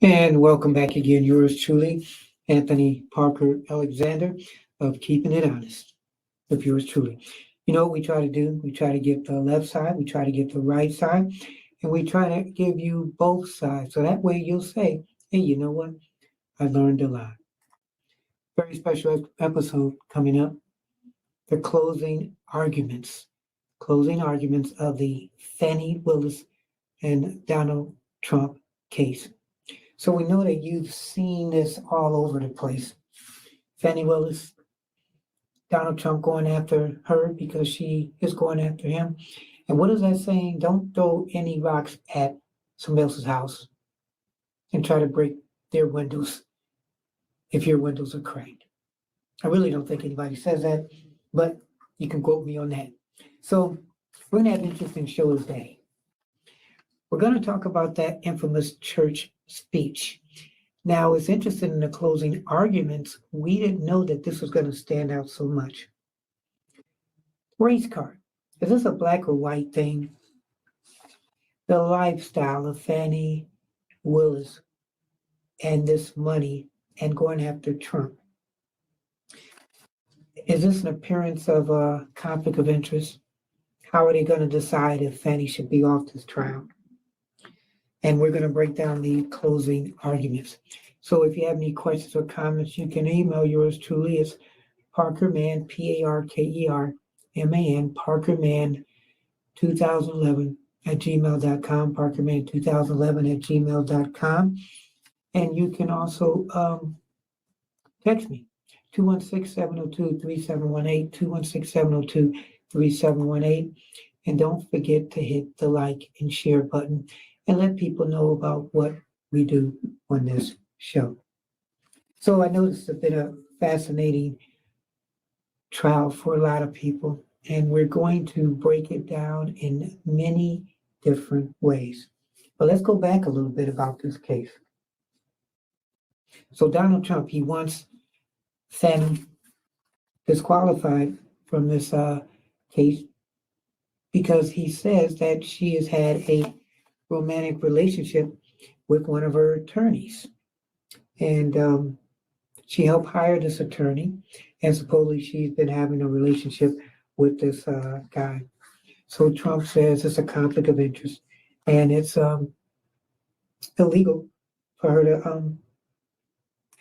And welcome back again, yours truly, Anthony Parker Alexander of Keeping It Honest, of yours truly. You know what we try to do? We try to get the left side, we try to get the right side, and we try to give you both sides. So that way you'll say, hey, you know what? I learned a lot. Very special episode coming up. The closing arguments of the Fannie Willis and Donald Trump case. So we know that you've seen this all over the place. Fannie Willis, Donald Trump going after her because she is going after him. And what is that saying? Don't throw any rocks at somebody else's house and try to break their windows if your windows are cracked. I really don't think anybody says that, but you can quote me on that. So we're going to have an interesting show today. We're going to talk about that infamous church speech. Now, it's interesting in the closing arguments, we didn't know that this was going to stand out so much. Race card. Is this a black or white thing? The lifestyle of Fannie Willis and this money and going after Trump. Is this an appearance of a conflict of interest? How are they going to decide if Fannie should be off this trial? And we're going to break down the closing arguments. So if you have any questions or comments, you can email yours truly. It's Parkerman, Parkerman, Parkerman 2011 at gmail.com, Parkerman 2011 at gmail.com. And you can also text me, 216-702-3718, 216-702-3718. And don't forget to hit the like and share button and let people know about what we do on this show. So I know this has been a fascinating trial for a lot of people, and we're going to break it down in many different ways. But let's go back a little bit about this case. So Donald Trump, he wants Fannie disqualified from this case because he says that she has had a romantic relationship with one of her attorneys. And she helped hire this attorney, and supposedly she's been having a relationship with this guy. So Trump says it's a conflict of interest, and it's illegal for her to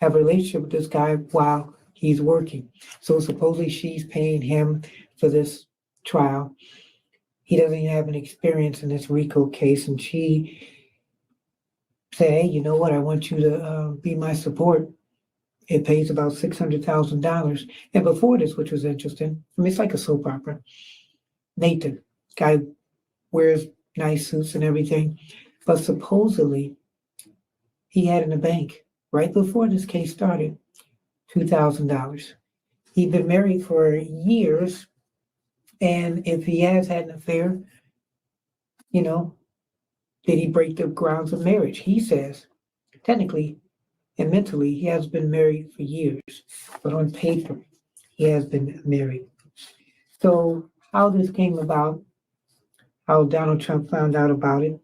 have a relationship with this guy while he's working. So supposedly she's paying him for this trial. He doesn't even have an experience in this RICO case, and she said, hey, you know what? I want you to be my support. It pays about $600,000. And before this, which was interesting, I mean, it's like a soap opera. Nathan, guy wears nice suits and everything, but supposedly he had in the bank right before this case started $2,000. He'd been married for years, and if he has had an affair, you know, did he break the grounds of marriage? He says, technically and mentally, he has been married for years, but on paper, he has been married. So how this came about, how Donald Trump found out about it,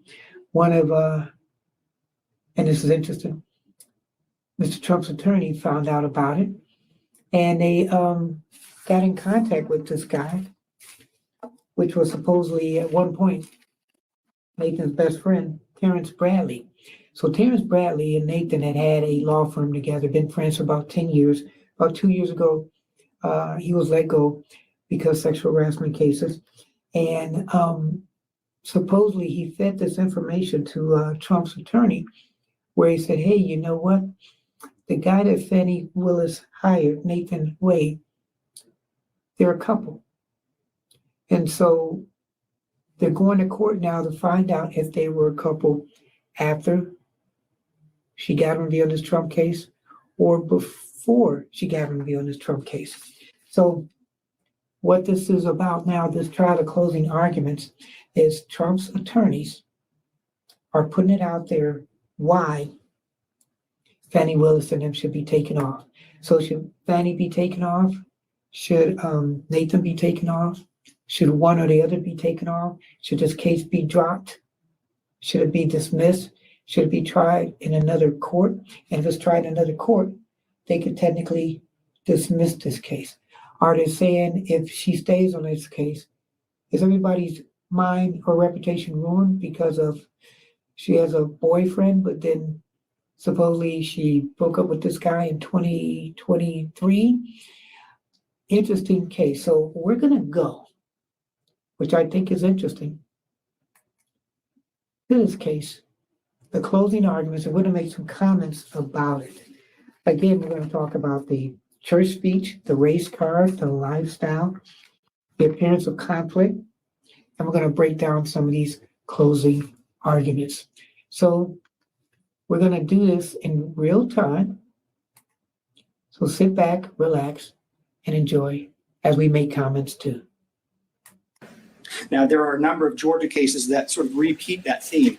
and this is interesting, Mr. Trump's attorney found out about it, and they got in contact with this guy, which was supposedly at one point Nathan's best friend, Terrence Bradley. So Terrence Bradley and Nathan had a law firm together, been friends for about 10 years. About 2 years ago, he was let go because sexual harassment cases. And supposedly he fed this information to Trump's attorney, where he said, hey, you know what? The guy that Fannie Willis hired, Nathan Wade, they're a couple. And so they're going to court now to find out if they were a couple after she got him to be on this Trump case or before she got him to be on this Trump case. So what this is about now, this trial of closing arguments, is Trump's attorneys are putting it out there why Fannie Willis and them should be taken off. So should Fannie be taken off? Should Nathan be taken off? Should one or the other be taken off? Should this case be dropped? Should it be dismissed? Should it be tried in another court? And if it's tried in another court, they could technically dismiss this case. Are they saying if she stays on this case, is everybody's mind or reputation ruined because of she has a boyfriend, but then supposedly she broke up with this guy in 2023? Interesting case. So we're going to go, which I think is interesting, to this case, the closing arguments, and we're going to make some comments about it. Again, we're going to talk about the church speech, the race card, the lifestyle, the appearance of conflict, and we're going to break down some of these closing arguments. So we're going to do this in real time. So sit back, relax, and enjoy as we make comments too. Now, there are a number of Georgia cases that sort of repeat that theme.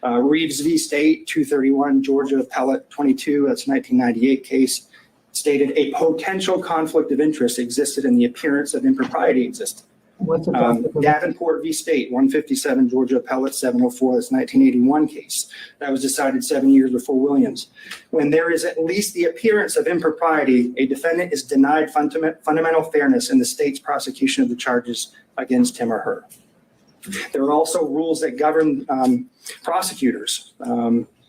Reeves v. State, 231, Georgia Appellate 22, that's a 1998 case, stated a potential conflict of interest existed and the appearance of impropriety existed. What's the Davenport v. State, 157, Georgia Appellate 704, that's a 1981 case. That was decided 7 years before Williams. When there is at least the appearance of impropriety, a defendant is denied fundamental fairness in the state's prosecution of the charges against him or her. There are also rules that govern prosecutors.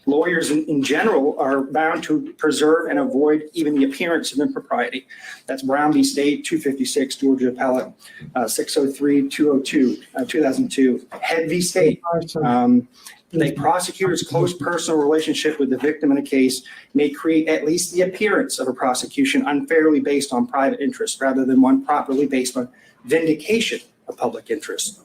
Lawyers in general are bound to preserve and avoid even the appearance of impropriety. That's Brown v. State, 256, Georgia Appellate, 603, 202, 2002. Head v. State. The prosecutor's close personal relationship with the victim in a case may create at least the appearance of a prosecution unfairly based on private interest rather than one properly based on vindication of public interest.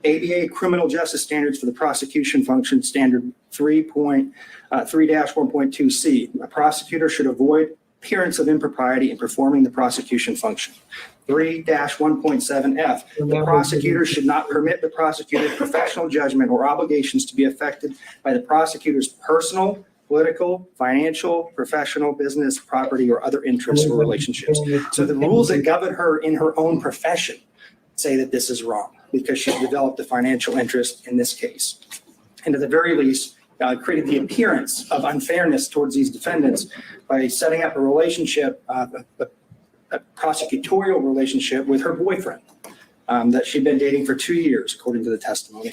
ABA criminal justice standards for the prosecution function, standard 3.1.2c. A prosecutor should avoid appearance of impropriety in performing the prosecution function. 3-1.7f. The prosecutor should not permit the prosecutor's professional judgment or obligations to be affected by the prosecutor's personal, political, financial, professional, business, property, or other interests or relationships. So the rules that govern her in her own profession say that this is wrong because she's developed a financial interest in this case. And at the very least, created the appearance of unfairness towards these defendants by setting up a relationship, a prosecutorial relationship with her boyfriend that she'd been dating for 2 years, according to the testimony.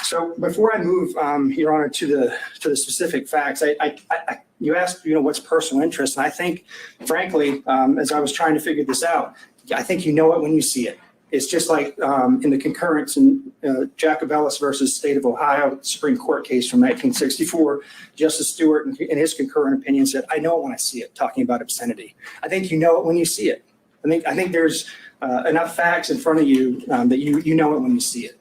So before I move, Your Honor, to the specific facts, you asked, what's personal interest, and I think, frankly, as I was trying to figure this out, I think you know it when you see it. It's just like in the concurrence in Jacobellis versus State of Ohio Supreme Court case from 1964, Justice Stewart, in his concurrent opinion, said, "I know it when I see it," talking about obscenity. I think you know it when you see it. I think there's enough facts in front of you that you know it when you see it.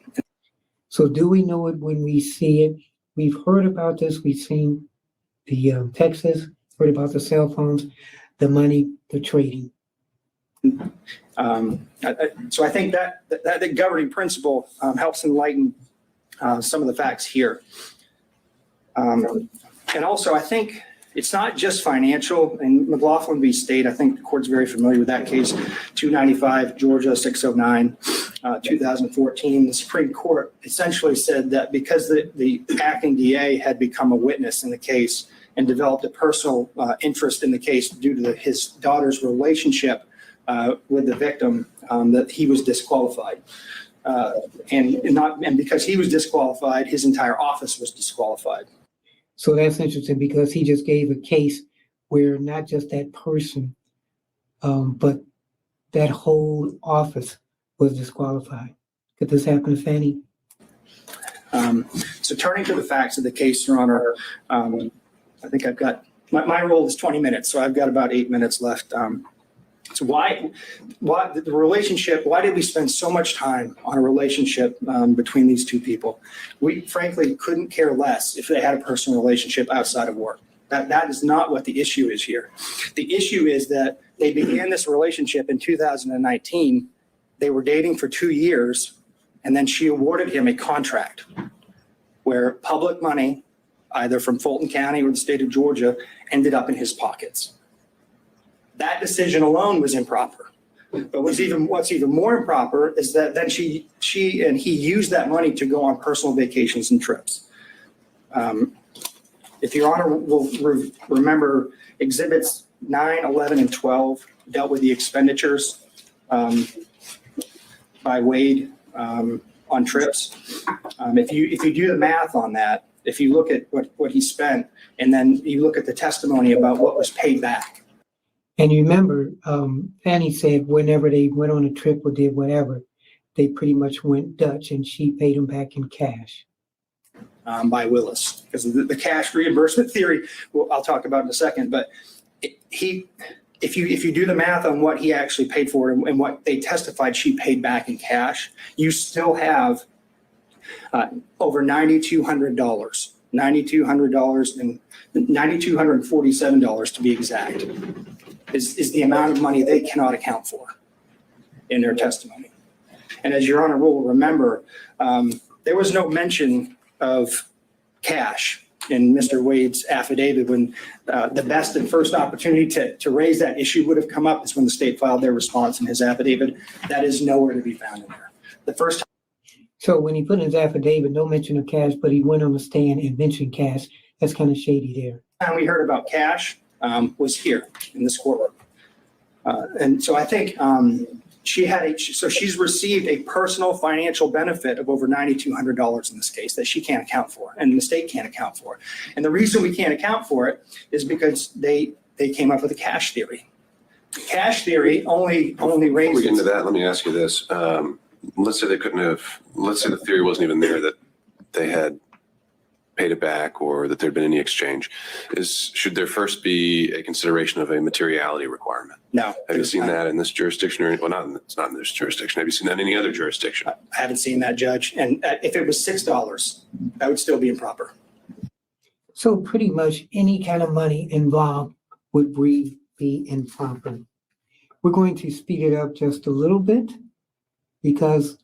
So do we know it when we see it? We've heard about this. We've seen the Texas, heard about the cell phones, the money, the trading. So I think that the governing principle helps enlighten some of the facts here. And also, I think it's not just financial. In McLaughlin v. State, I think the court's very familiar with that case, 295, Georgia 609, 2014. The Supreme Court essentially said that because the acting DA had become a witness in the case and developed a personal interest in the case due to his daughter's relationship with the victim, that he was disqualified. And because he was disqualified, his entire office was disqualified. So that's interesting because he just gave a case where not just that person, but that whole office was disqualified. Could this happen to Fanni? So turning to the facts of the case, Your Honor, I think I've got, my role is 20 minutes, so I've got about 8 minutes left. So why the relationship, why did we spend so much time on a relationship between these two people? We frankly couldn't care less if they had a personal relationship outside of work. That is not what the issue is here. The issue is that they began this relationship in 2019. They were dating for 2 years, and then she awarded him a contract where public money, either from Fulton County or the state of Georgia, ended up in his pockets. That decision alone was improper. But what's even more improper is that then she and he used that money to go on personal vacations and trips. If Your Honor will remember, exhibits 9, 11, and 12 dealt with the expenditures by Wade on trips. If you do the math on that, if you look at what he spent, and then you look at the testimony about what was paid back. And you remember, Fanni said whenever they went on a trip or did whatever, they pretty much went Dutch, and she paid them back in cash. By Willis, because the cash reimbursement theory, I'll talk about in a second, but if you do the math on what he actually paid for and what they testified she paid back in cash, you still have over $9,200, $9,200 and $9,247 to be exact, is the amount of money they cannot account for in their testimony. And as Your Honor will remember, there was no mention of cash in Mr. Wade's affidavit when the best and first opportunity to raise that issue would have come up is when the state filed their response in his affidavit. That is nowhere to be found in there. The first time. So when he put in his affidavit, no mention of cash, but he went on the stand and mentioned cash. That's kind of shady there. Time we heard about cash was here in this courtroom. And so I think she's received a personal financial benefit of over $9,200 in this case that she can't account for, and the state can't account for. And the reason we can't account for it is because they came up with a cash theory. Cash theory only raises. Before we get into that, let me ask you this. Let's say the theory wasn't even there that they had paid it back or that there'd been any exchange. Should there first be a consideration of a materiality requirement? No. Have you seen that in this jurisdiction it's not in this jurisdiction. Have you seen that in any other jurisdiction? I haven't seen that, Judge. And if it was $6, that would still be improper. So pretty much any kind of money involved would be improper. We're going to speed it up just a little bit because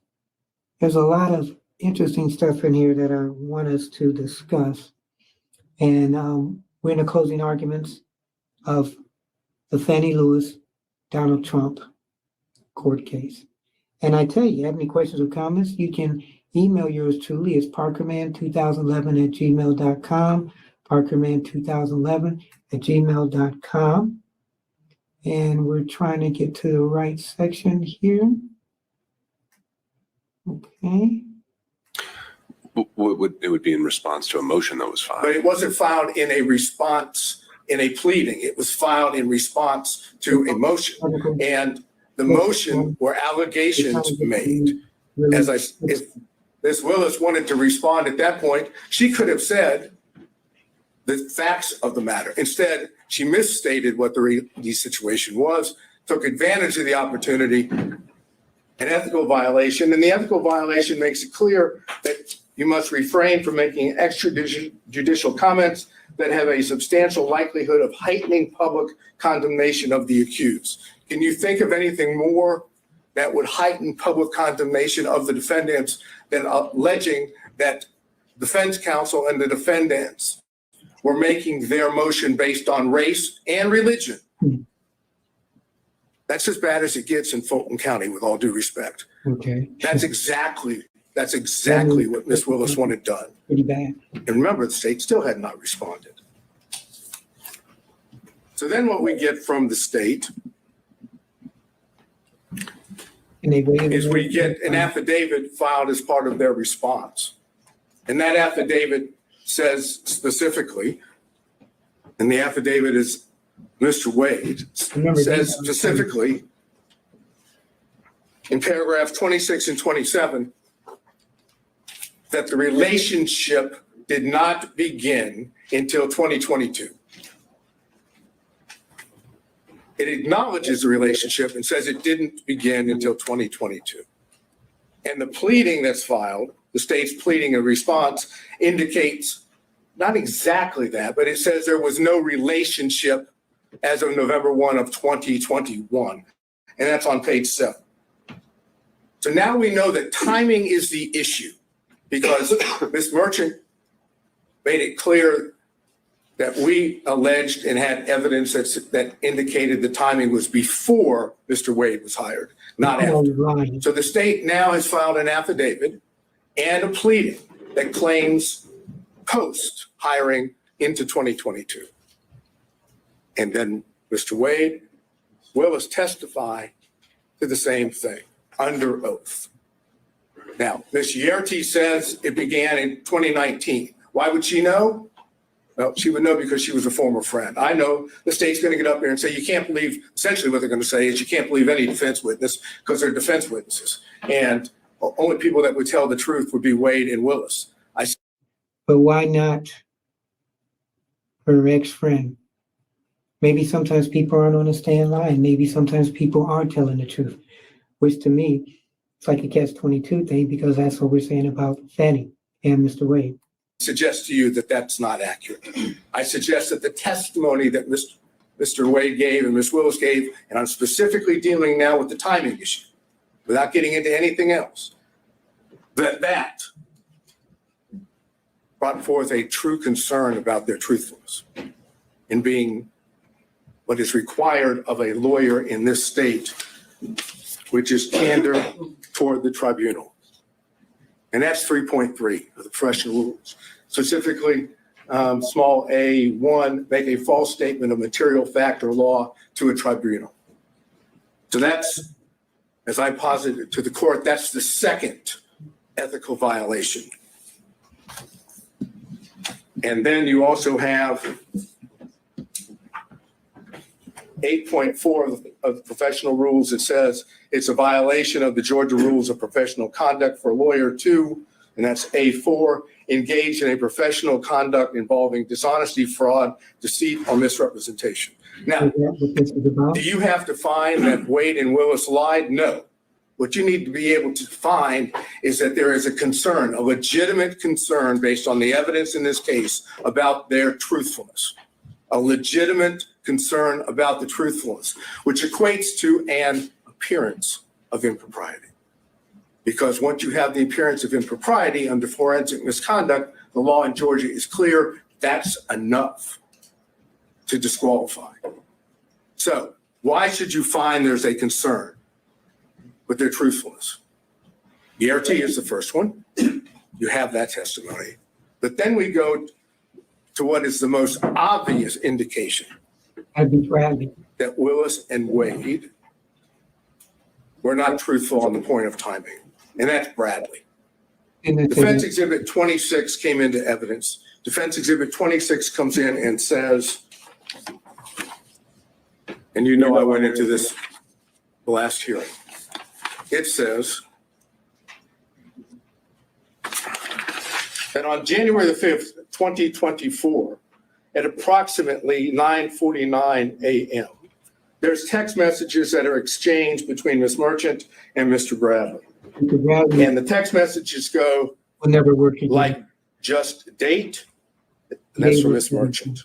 there's a lot of interesting stuff in here that I want us to discuss. And we're in the closing arguments of the Fannie Lewis, Donald Trump court case. And I tell you, have any questions or comments, you can email yours truly. It's parkerman2011@gmail.com, parkerman2011@gmail.com. And we're trying to get to the right section here. Okay. It would be in response to a motion that was filed. But it wasn't filed in a response, in a pleading. It was filed in response to a motion. And the motion were allegations made. If Ms. Willis wanted to respond at that point, she could have said the facts of the matter. Instead, she misstated what the situation was, took advantage of the opportunity, an ethical violation. And the ethical violation makes it clear that you must refrain from making extrajudicial comments that have a substantial likelihood of heightening public condemnation of the accused. Can you think of anything more that would heighten public condemnation of the defendants than alleging that defense counsel and the defendants were making their motion based on race and religion? That's as bad as it gets in Fulton County, with all due respect. Okay. That's exactly what Ms. Willis wanted done. Pretty bad. And remember, the state still had not responded. So then what we get from the state is we get an affidavit filed as part of their response. And that affidavit says specifically, and the affidavit is Mr. Wade, says specifically in paragraph 26 and 27 that the relationship did not begin until 2022. It acknowledges the relationship and says it didn't begin until 2022. And the pleading that's filed, the state's pleading in response, indicates not exactly that, but it says there was no relationship as of November 1 of 2021. And that's on page 7. So now we know that timing is the issue because Ms. Merchant made it clear that we alleged and had evidence that indicated the timing was before Mr. Wade was hired, not after. Lying. So the state now has filed an affidavit and a pleading that claims post-hiring into 2022. And then Mr. Wade Willis testify to the same thing under oath. Now, Ms. Yerty says it began in 2019. Why would she know? Well, she would know because she was a former friend. I know the state's going to get up there and say, you can't believe, essentially what they're going to say is you can't believe any defense witness because they're defense witnesses. And only people that would tell the truth would be Wade and Willis. But why not her ex-friend? Maybe sometimes people aren't on the stand lying. Maybe sometimes people aren't telling the truth, which to me, it's like a catch-22 thing because that's what we're saying about Fanni and Mr. Wade. Suggest to you that that's not accurate. I suggest that the testimony that Mr. Wade gave and Ms. Willis gave, and I'm specifically dealing now with the timing issue, without getting into anything else, that brought forth a true concern about their truthfulness in being what is required of a lawyer in this state, which is candor toward the tribunal. And that's 3.3 of the professional rules. Specifically, small a1, make a false statement of material fact or law to a tribunal. So that's, as I posited to the court, that's the second ethical violation. And then you also have 8.4 of the professional rules. It says it's a violation of the Georgia Rules of Professional Conduct for a lawyer to, and that's A4, engage in a professional conduct involving dishonesty, fraud, deceit, or misrepresentation. Now, Is that what this is about? do you have to find that Wade and Willis lied? No. What you need to be able to find is that there is a concern, a legitimate concern based on the evidence in this case about their truthfulness, a legitimate concern about the truthfulness, which equates to an appearance of impropriety. Because once you have the appearance of impropriety under forensic misconduct, the law in Georgia is clear, that's enough to disqualify. So why should you find there's a concern with their truthfulness? ERT is the first one. You have that testimony. But then we go to what is the most obvious indication I'd be Bradley. that Willis and Wade were not truthful on the point of timing, and that's Bradley. And it's Defense Exhibit 26 came into evidence. Defense Exhibit 26 comes in and says, and you know I went into this the last hearing. It says that on January the 5th, 2024, at approximately 9:49 a.m., there's text messages that are exchanged between Ms. Merchant and Mr. Bradley. Mr. Bradley And the text messages go will never work again. like just date, and that's from Ms. Merchant.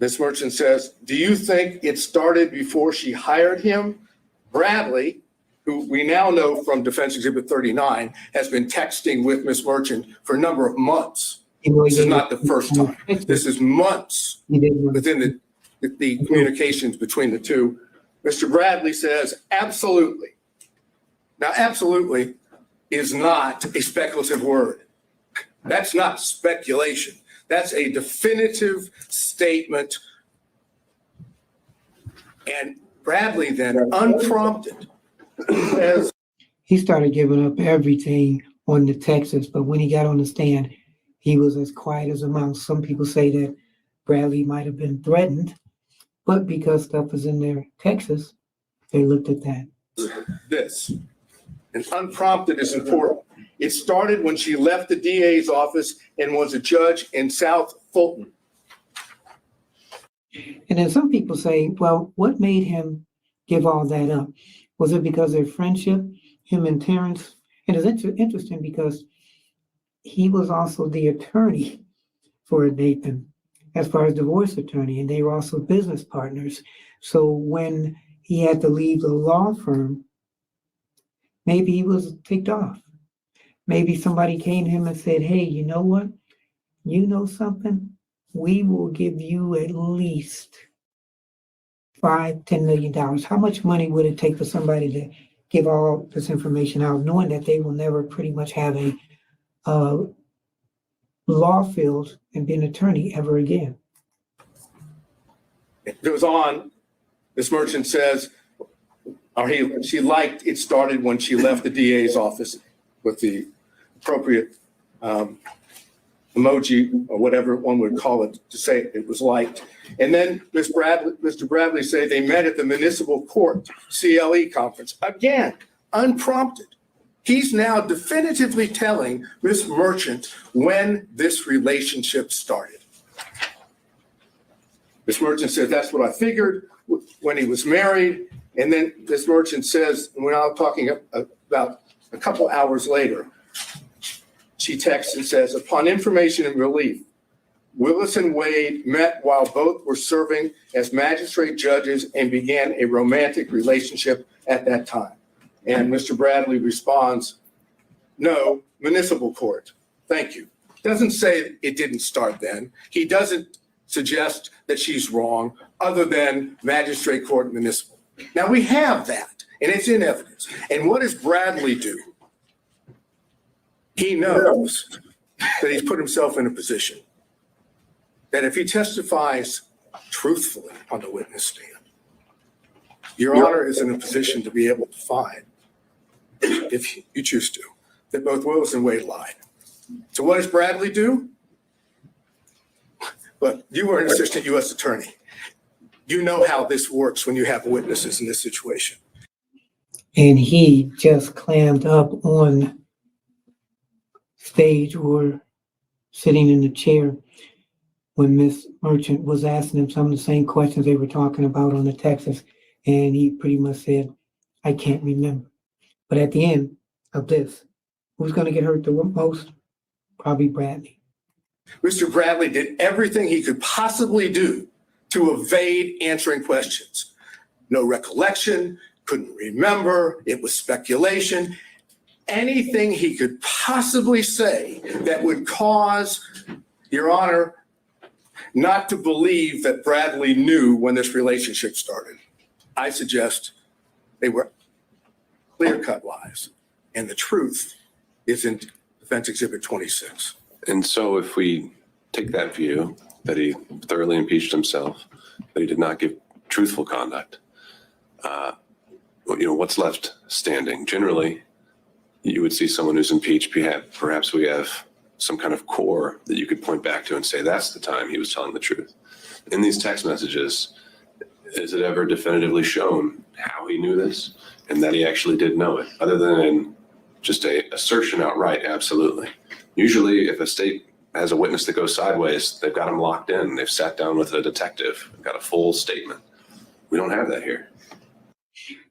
Ms. Merchant says, do you think it started before she hired him? Bradley, who we now know from Defense Exhibit 39, has been texting with Ms. Merchant for a number of months. This is not the first time. This is months within the communications between the two. Mr. Bradley says, absolutely. Now, absolutely is not a speculative word. That's not speculation. That's a definitive statement. And Bradley then, unprompted, says, he started giving up everything on the Texas, but when he got on the stand, he was as quiet as a mouse. Some people say that Bradley might have been threatened, but because stuff was in their Texas, they looked at that. this. And unprompted is important. It started when she left the DA's office and was a judge in South Fulton. And then some people say, well, what made him give all that up? Was it because of their friendship, him and Terrence? And it's interesting because he was also the attorney for Nathan as far as divorce attorney, and they were also business partners. So when he had to leave the law firm, maybe he was ticked off. Maybe somebody came to him and said, hey, you know what? You know something? we will give you at least $5-10 million. How much money would it take for somebody to give all this information out, knowing that they will never pretty much have a law field and be an attorney ever again? It goes on, this merchant says, she liked it started when she left the DA's office with the appropriate emoji or whatever one would call it to say it was liked. And then Mr. Bradley said they met at the municipal court CLE conference. Again, unprompted. He's now definitively telling Ms. Merchant when this relationship started. Ms. Merchant says, that's what I figured when he was married. And then Ms. Merchant says, and we're now talking about a couple hours later, she texts and says, upon information and relief, Willis and Wade met while both were serving as magistrate judges and began a romantic relationship at that time. And Mr. Bradley responds, no, municipal court. Thank you. Doesn't say it didn't start then. He doesn't suggest that she's wrong other than magistrate court municipal. Now we have that and it's in evidence. And what does Bradley do? He knows that he's put himself in a position that if he testifies truthfully on the witness stand, Your Honor is in a position to be able to find, if you choose to, that both Willis and Wade lied. So what does Bradley do? Look, you were an assistant U.S. attorney. You know how this works when you have witnesses in this situation. And he just clammed up on stage or sitting in the chair when Miss Merchant was asking him some of the same questions they were talking about on the Texas. And he pretty much said, I can't remember. But at the end of this, who's going to get hurt the most? Probably Bradley. Mr. Bradley did everything he could possibly do to evade answering questions. No recollection, couldn't remember, it was speculation. Anything he could possibly say that would cause, Your Honor, not to believe that Bradley knew when this relationship started. I suggest they were clear-cut lies. And the truth is in Defense Exhibit 26. And so if we take that view, that he thoroughly impeached himself, that he did not give truthful conduct, what's left standing? Generally, you would see someone who's impeached, perhaps we have some kind of core that you could point back to and say, that's the time he was telling the truth. In these text messages, is it ever definitively shown how he knew this and that he actually did know it, other than just a assertion outright? Absolutely. Usually, if a state has a witness that goes sideways, they've got him locked in. They've sat down with a detective, got a full statement. We don't have that here.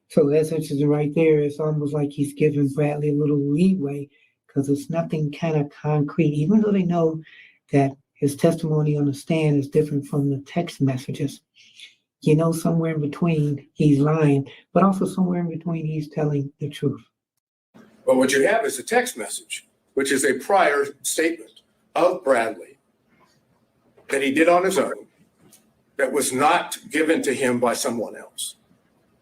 So that's interesting right there. It's almost like he's giving Bradley a little leeway because it's nothing kind of concrete, even though they know that his testimony on the stand is different from the text messages. Somewhere in between he's lying, but also somewhere in between he's telling the truth. Well, what you have is a text message, which is a prior statement of Bradley that he did on his own, that was not given to him by someone else.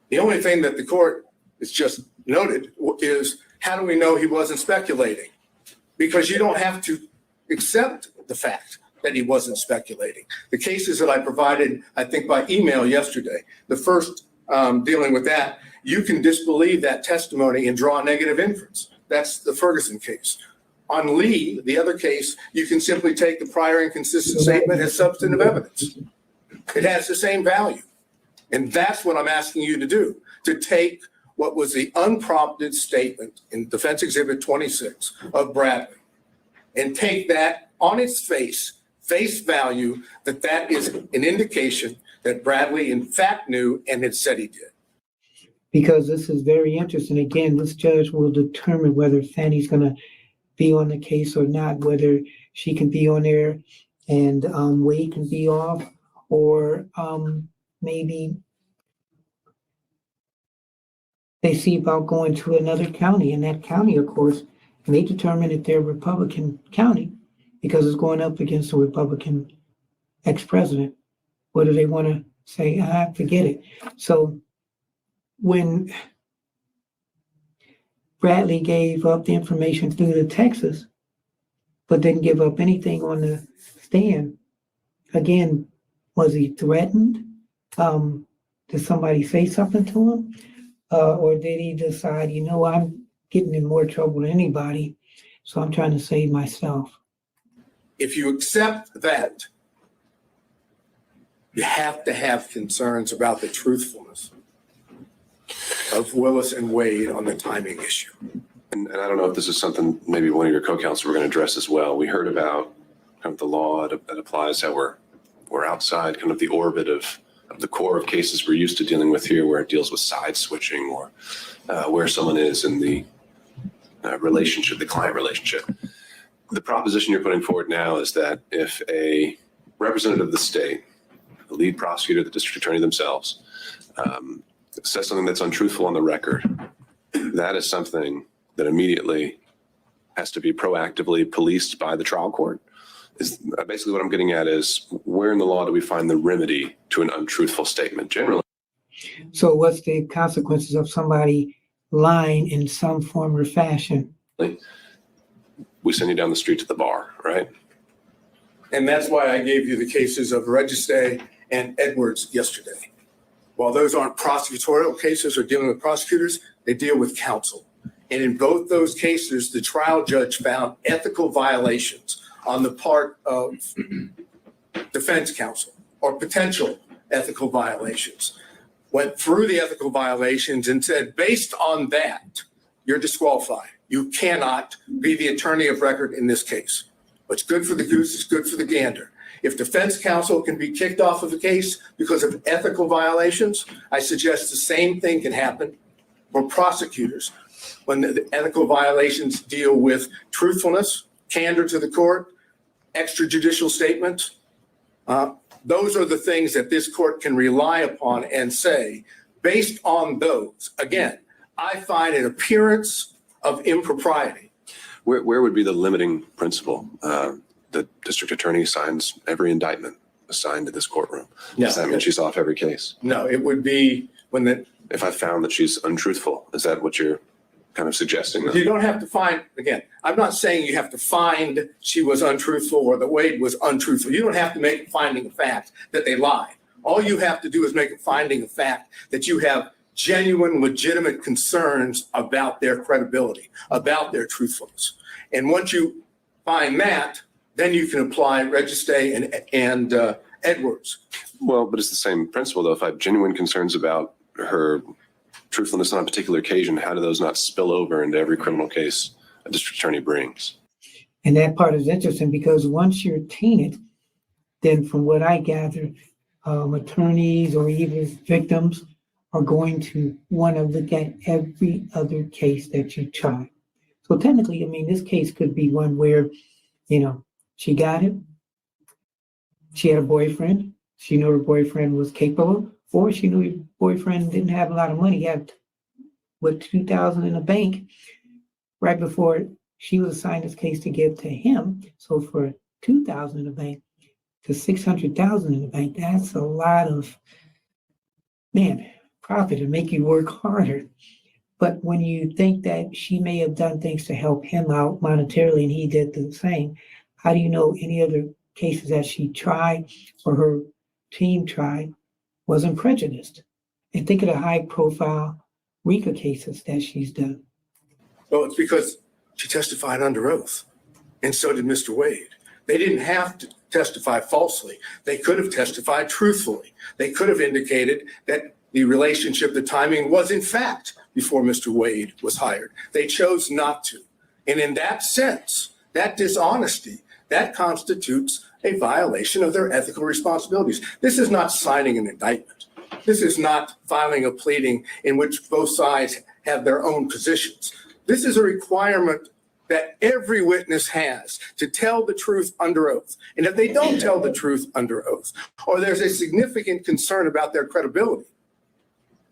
The only thing that the court has just noted is, how do we know he wasn't speculating? Because you don't have to accept the fact that he wasn't speculating. The cases that I provided, I think by email yesterday, the first dealing with that, you can disbelieve that testimony and draw a negative inference. That's the Ferguson case. On Lee, the other case, you can simply take the prior inconsistent statement as substantive evidence. It has the same value. And that's what I'm asking you to do, to take what was the unprompted statement in Defense Exhibit 26 of Bradley and take that on its face value, that is an indication that Bradley in fact knew and had said he did. Because this is very interesting. Again, this judge will determine whether Fanni's going to be on the case or not, whether she can be on there and Wade can be off, or maybe they see about going to another county. And that county, of course, may determine if they're a Republican county because it's going up against a Republican ex-president. What do they want to say? Forget it. So when Bradley gave up the information through the Texas, but didn't give up anything on the stand, again, was he threatened? Did somebody say something to him? Or did he decide, I'm getting in more trouble than anybody, so I'm trying to save myself? If you accept that, you have to have concerns about the truthfulness of Willis and Wade on the timing issue. And I don't know if this is something maybe one of your co-counsel were going to address as well. We heard about kind of the law that applies that we're outside kind of the orbit of the core of cases we're used to dealing with here, where it deals with side switching or where someone is in the relationship, the client relationship. The proposition you're putting forward now is that if a representative of the state, the lead prosecutor, the district attorney themselves, says something that's untruthful on the record, that is something that immediately has to be proactively policed by the trial court. Is basically what I'm getting at is, where in the law do we find the remedy to an untruthful statement generally? So what's the consequences of somebody lying in some form or fashion? We send you down the street to the bar, right? And that's why I gave you the cases of Registe and Edwards yesterday. While those aren't prosecutorial cases or dealing with prosecutors, they deal with counsel. And in both those cases, the trial judge found ethical violations on the part of defense counsel, or potential ethical violations. Went through the ethical violations and said, based on that, you're disqualified. You cannot be the attorney of record in this case. What's good for the goose is good for the gander. If defense counsel can be kicked off of the case because of ethical violations, I suggest the same thing can happen for prosecutors when the ethical violations deal with truthfulness, candor to the court, extrajudicial statements. Those are the things that this court can rely upon and say, based on those, again, I find an appearance of impropriety. Where would be the limiting principle? The district attorney signs every indictment assigned to this courtroom. Does that mean she's off every case? No, it would be when if I found that she's untruthful, is that what you're kind of suggesting? You don't have to find, again, I'm not saying you have to find she was untruthful or that Wade was untruthful. You don't have to make a finding of fact that they lied. All you have to do is make a finding of fact that you have genuine, legitimate concerns about their credibility, about their truthfulness. And once you find that, then you can apply Registe and Edwards. Well, but it's the same principle, though. If I have genuine concerns about her truthfulness on a particular occasion, how do those not spill over into every criminal case a district attorney brings? And that part is interesting, because once you're tainted, then from what I gather, attorneys or even victims are going to want to look at every other case that you try. So technically, I mean, this case could be one where, she got it. She had a boyfriend. She knew her boyfriend was capable, or she knew her boyfriend didn't have a lot of money. He had, $2,000 in the bank right before she was assigned this case to give to him. So for $2,000 in the bank to $600,000 in the bank, that's a lot of, profit to make you work harder. But when you think that she may have done things to help him out monetarily and he did the same, how do you know any other cases that she tried or her team tried wasn't prejudiced? And think of the high profile RICA cases that she's done. Well, it's because she testified under oath, and so did Mr. Wade. They didn't have to testify falsely. They could have testified truthfully. They could have indicated that the relationship, the timing was in fact before Mr. Wade was hired. They chose not to. And in that sense, that dishonesty, that constitutes a violation of their ethical responsibilities. This is not signing an indictment. This is not filing a pleading in which both sides have their own positions. This is a requirement that every witness has to tell the truth under oath. And if they don't tell the truth under oath, or there's a significant concern about their credibility,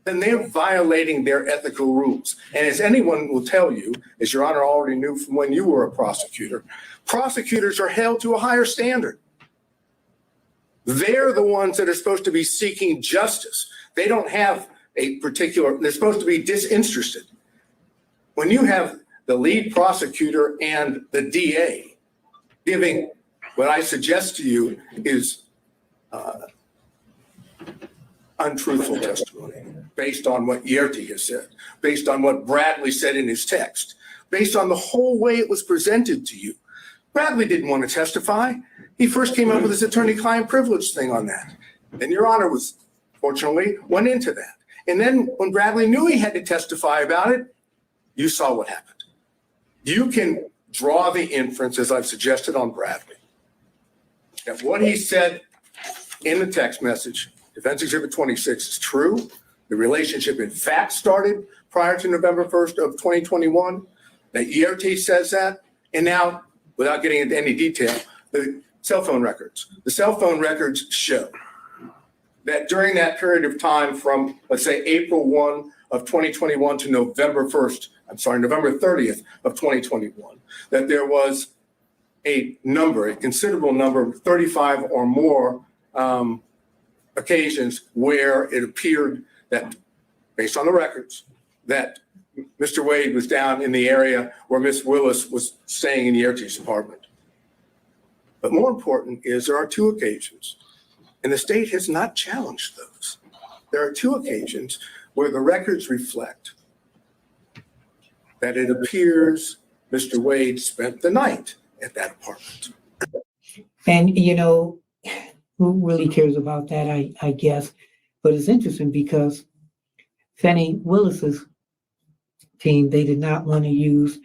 then they're violating their ethical rules. And as anyone will tell you, as Your Honor already knew from when you were a prosecutor, prosecutors are held to a higher standard. They're the ones that are supposed to be seeking justice. They don't have a particular, they're supposed to be disinterested. When you have the lead prosecutor and the DA giving what I suggest to you is untruthful testimony based on what Yerty has said, based on what Bradley said in his text, based on the whole way it was presented to you. Bradley didn't want to testify. He first came up with his attorney-client privilege thing on that. And Your Honor was, fortunately, went into that. And then when Bradley knew he had to testify about it, you saw what happened. You can draw the inference, as I've suggested on Bradley, that what he said in the text message, Defense Exhibit 26, is true. The relationship, in fact, started prior to November 1st of 2021. That Yerty says that. And now, without getting into any detail, the cell phone records. The cell phone records show that during that period of time from, let's say, April 1 of 2021 to November 30th of 2021, that there was a considerable number, 35 or more occasions where it appeared that, based on the records, that Mr. Wade was down in the area where Miss Willis was staying in Yerty's apartment. But more important is there are two occasions, and the state has not challenged those. There are two occasions where the records reflect that it appears Mr. Wade spent the night at that apartment. And, you know, who really cares about that, I guess. But it's interesting because Fanni Willis's team, they did not want to use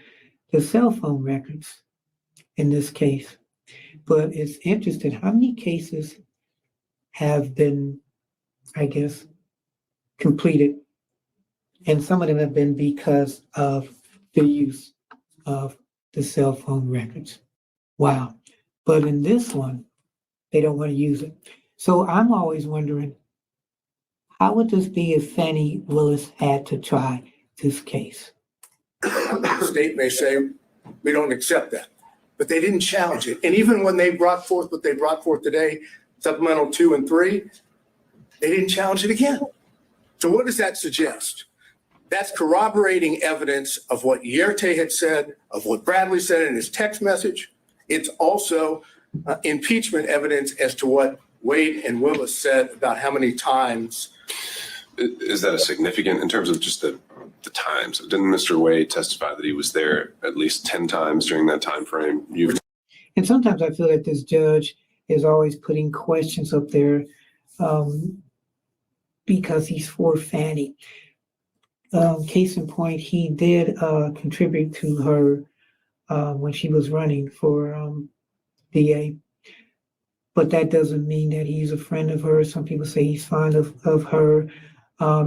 the cell phone records in this case. But it's interesting how many cases have been, I guess, completed. And some of them have been because of the use of the cell phone records. Wow. But in this one, they don't want to use it. So I'm always wondering, how would this be if Fanni Willis had to try this case? The state may say, we don't accept that, but they didn't challenge it. And even when they brought forth what they brought forth today, supplemental 2 and 3, they didn't challenge it again. So what does that suggest? That's corroborating evidence of what Yerty had said, of what Bradley said in his text message. It's also impeachment evidence as to what Wade and Willis said about how many times. Is that a significant, in terms of just the times? Didn't Mr. Wade testify that he was there at least 10 times during that time frame? And sometimes I feel that this judge is always putting questions up there because he's for Fanni. Case in point, he did contribute to her when she was running for DA. But that doesn't mean that he's a friend of hers. Some people say he's fond of her.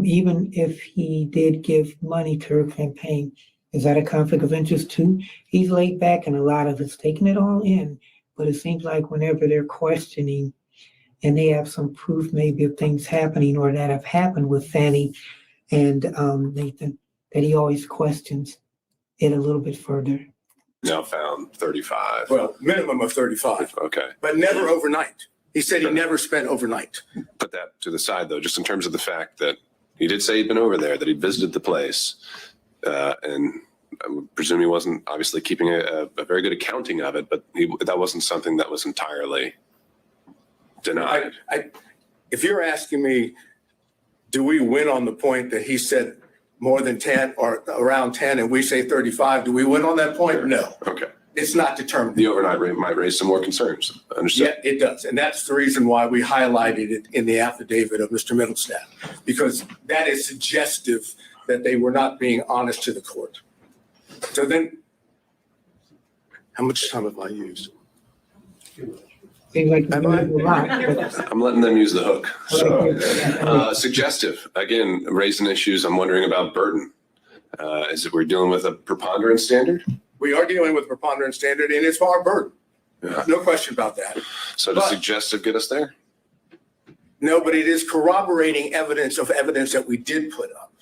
Even if he did give money to her campaign, is that a conflict of interest too? He's laid back and a lot of it's taking it all in. But it seems like whenever they're questioning and they have some proof maybe of things happening or that have happened with Fanni and Nathan, that he always questions it a little bit further. Now found 35. Well, minimum of 35. Okay. But never overnight. He said he never spent overnight. Put that to the side, though, just in terms of the fact that he did say he'd been over there, that he visited the place, and I would presume he wasn't obviously keeping a very good accounting of it, but that wasn't something that was entirely denied. If you're asking me, do we win on the point that he said more than 10 or around 10 and we say 35, do we win on that point? No. Okay. It's not determined. The overnight rate might raise some more concerns. Understood. Yeah, it does. And that's the reason why we highlighted it in the affidavit of Mr. Middlestaff, because that is suggestive that they were not being honest to the court. So then, how much time have I used? Seems like a lot, but I'm letting them use the hook. So, suggestive. Again, raising issues. I'm wondering about burden. Is it we're dealing with a preponderance standard? We are dealing with a preponderance standard, and it's our burden. Yeah. No question about that. So does suggestive get us there? No, but it is corroborating evidence that we did put up.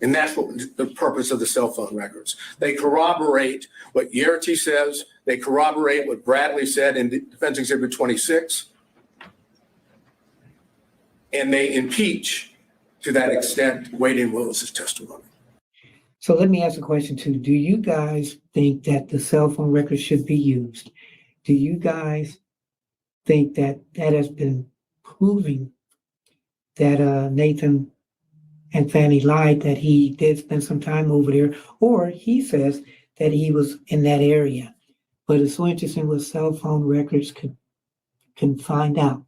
And that's what the purpose of the cell phone records. They corroborate what Yerty says. They corroborate what Bradley said in Defense Exhibit 26. and they impeach to that extent Wade and Willis's testimony. So let me ask a question too. Do you guys think that the cell phone records should be used? Do you guys think that that has been proving that Nathan and Fanny lied, that he did spend some time over there, or he says that he was in that area? But it's so interesting what cell phone records can find out.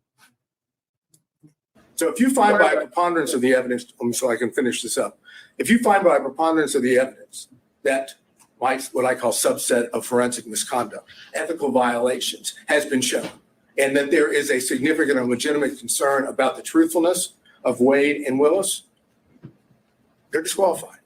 So if you find by a preponderance of the evidence, so I can finish this up, if you find by a preponderance of the evidence that what I call subset of forensic misconduct, ethical violations has been shown, and that there is a significant and legitimate concern about the truthfulness of Wade and Willis, they're disqualified.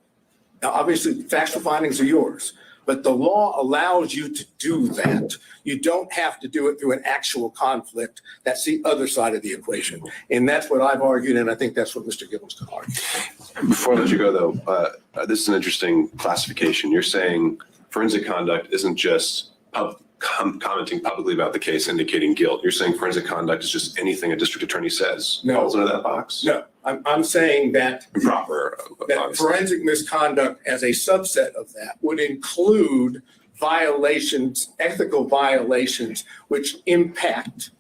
Now, obviously, factual findings are yours, but the law allows you to do that. You don't have to do it through an actual conflict. That's the other side of the equation. And that's what I've argued, and I think that's what Mr. Gibbons can argue. Before I let you go, though, this is an interesting classification. You're saying forensic conduct isn't just commenting publicly about the case indicating guilt. You're saying forensic conduct is just anything a district attorney says falls into that box? No, I'm saying that Improper. that forensic misconduct as a subset of that would include violations, ethical violations, which impact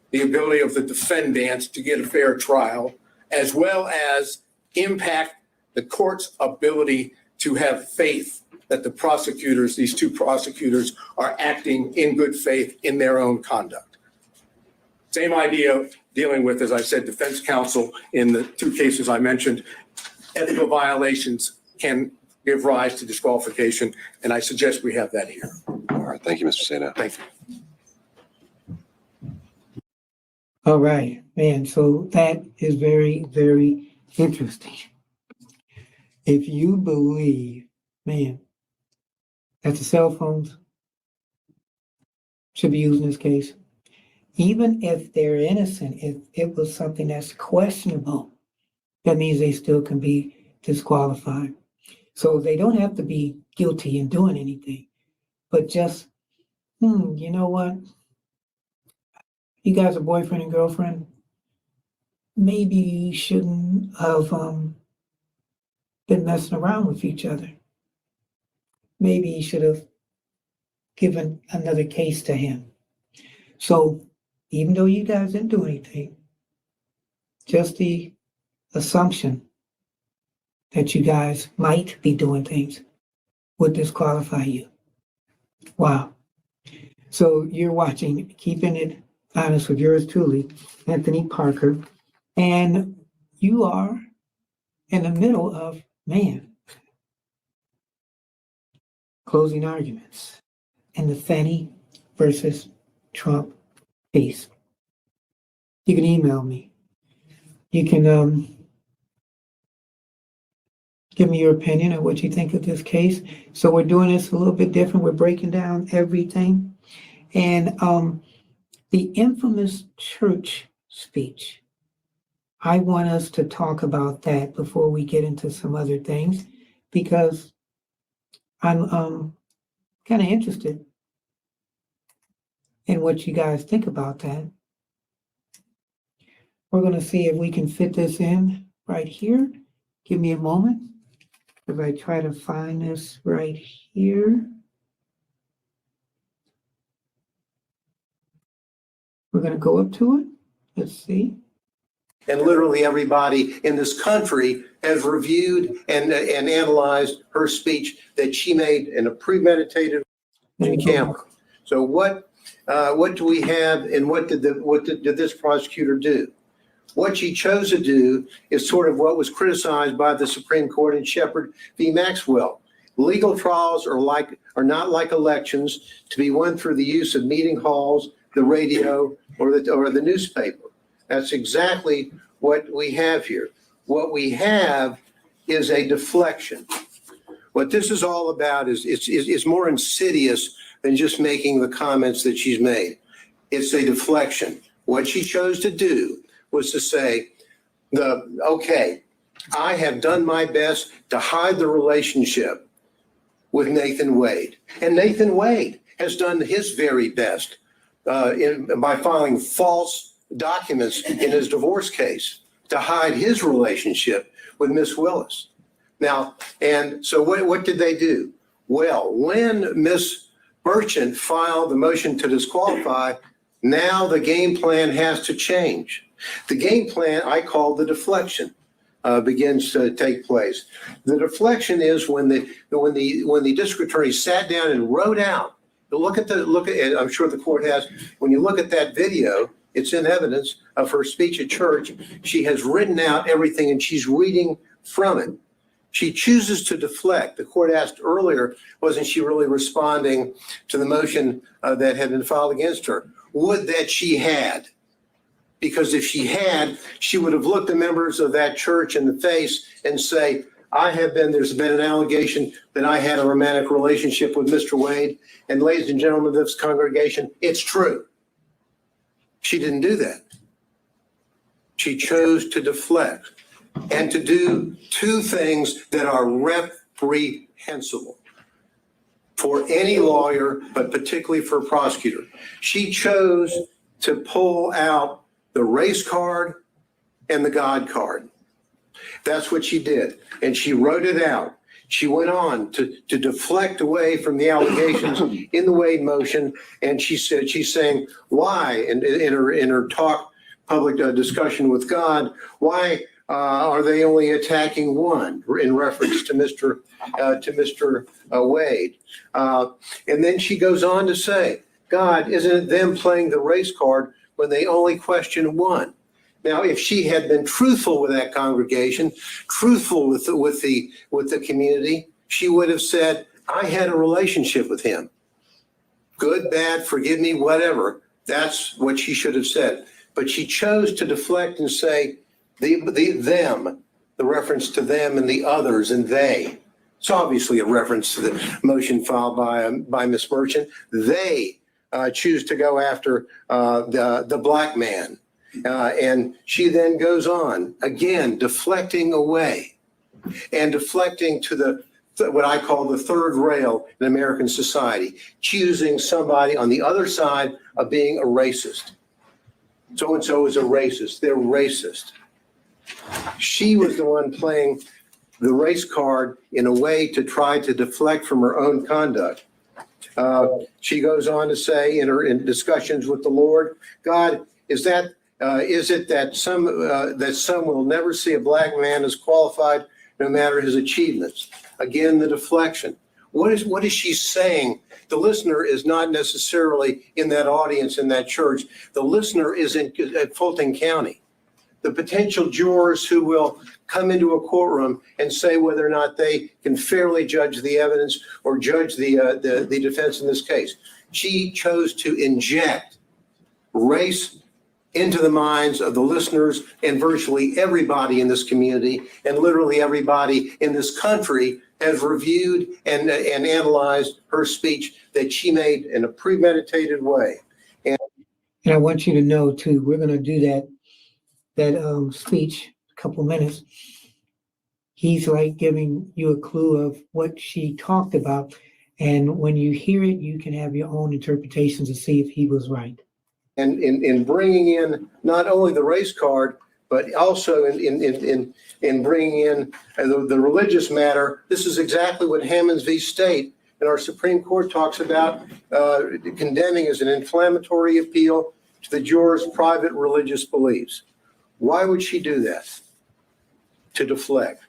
the ability of the defendants to get a fair trial, as well as impact the court's ability to have faith that the prosecutors, these two prosecutors, are acting in good faith in their own conduct. Same idea dealing with, as I said, defense counsel in the two cases I mentioned. Ethical violations can give rise to disqualification, and I suggest we have that here. All right. Thank you, Mr. Seda. Thank you. All right, man. So that is very, very interesting. If you believe, man, that the cell phones should be used in this case, even if they're innocent, if it was something that's questionable, that means they still can be disqualified. So they don't have to be guilty in doing anything, but just, you know what? You guys are boyfriend and girlfriend. Maybe you shouldn't have been messing around with each other. Maybe you should have given another case to him. So even though you guys didn't do anything, just the assumption that you guys might be doing things would disqualify you. Wow. So you're watching Keeping It Honest with yours truly, Anthony Parker, and you are in the middle of, closing arguments in the Fanni versus Trump case. You can email me. You can give me your opinion on what you think of this case. So we're doing this a little bit different. We're breaking down everything. And the infamous church speech, I want us to talk about that before we get into some other things, because I'm kind of interested in what you guys think about that. We're going to see if we can fit this in right here. Give me a moment as I try to find this right here. We're going to go up to it. Let's see. And literally everybody in this country has reviewed and analyzed her speech that she made in a premeditated camera. So what do we have, and what did this prosecutor do? What she chose to do is sort of what was criticized by the Supreme Court in Shepard v. Maxwell. Legal trials are not like elections to be won through the use of meeting halls, the radio, or the newspaper. That's exactly what we have here. What we have is a deflection. What this is all about is more insidious than just making the comments that she's made. It's a deflection. What she chose to do was to say, okay, I have done my best to hide the relationship with Nathan Wade. And Nathan Wade has done his very best by filing false documents in his divorce case to hide his relationship with Miss Willis. Now, and so what did they do? Well, when Miss Merchant filed the motion to disqualify, now the game plan has to change. The game plan I call the deflection begins to take place. The deflection is when the district attorney sat down and wrote out. Look at I'm sure the court has. When you look at that video, it's in evidence of her speech at church. She has written out everything and she's reading from it. She chooses to deflect. The court asked earlier, wasn't she really responding to the motion that had been filed against her? Would that she had. Because if she had, she would have looked the members of that church in the face and say, there's been an allegation that I had a romantic relationship with Mr. Wade. And ladies and gentlemen of this congregation, it's true. She didn't do that. She chose to deflect and to do two things that are reprehensible for any lawyer, but particularly for a prosecutor. She chose to pull out the race card and the God card. That's what she did. And she wrote it out. She went on to deflect away from the allegations in the Wade motion. And she said, she's saying, why, in her talk, public discussion with God, why are they only attacking one in reference to Mr. Wade? And then she goes on to say, God, isn't it them playing the race card when they only question one? Now, if she had been truthful with that congregation, truthful with the community, she would have said, I had a relationship with him. Good, bad, forgive me, whatever. That's what she should have said. But she chose to deflect and say, the reference to them and the others and they. It's obviously a reference to the motion filed by Ms. Merchant. They choose to go after the black man. And she then goes on, again, deflecting away and deflecting to what I call the third rail in American society, choosing somebody on the other side of being a racist. So-and-so is a racist. They're racist. She was the one playing the race card in a way to try to deflect from her own conduct. She goes on to say in discussions with the Lord, God, is it that some will never see a black man as qualified no matter his achievements? Again, the deflection. What is she saying? The listener is not necessarily in that audience in that church. The listener is at Fulton County. The potential jurors who will come into a courtroom and say whether or not they can fairly judge the evidence or judge the defense in this case. She chose to inject race into the minds of the listeners and virtually everybody in this community, and literally everybody in this country has reviewed and analyzed her speech that she made in a premeditated way. And I want you to know too, we're going to do that speech a couple minutes. He's like giving you a clue of what she talked about. And when you hear it, you can have your own interpretations to see if he was right. And in bringing in not only the race card, but also in bringing in the religious matter, this is exactly what Hammonds v. State in our Supreme Court talks about condemning as an inflammatory appeal to the jurors' private religious beliefs. Why would she do that? To deflect.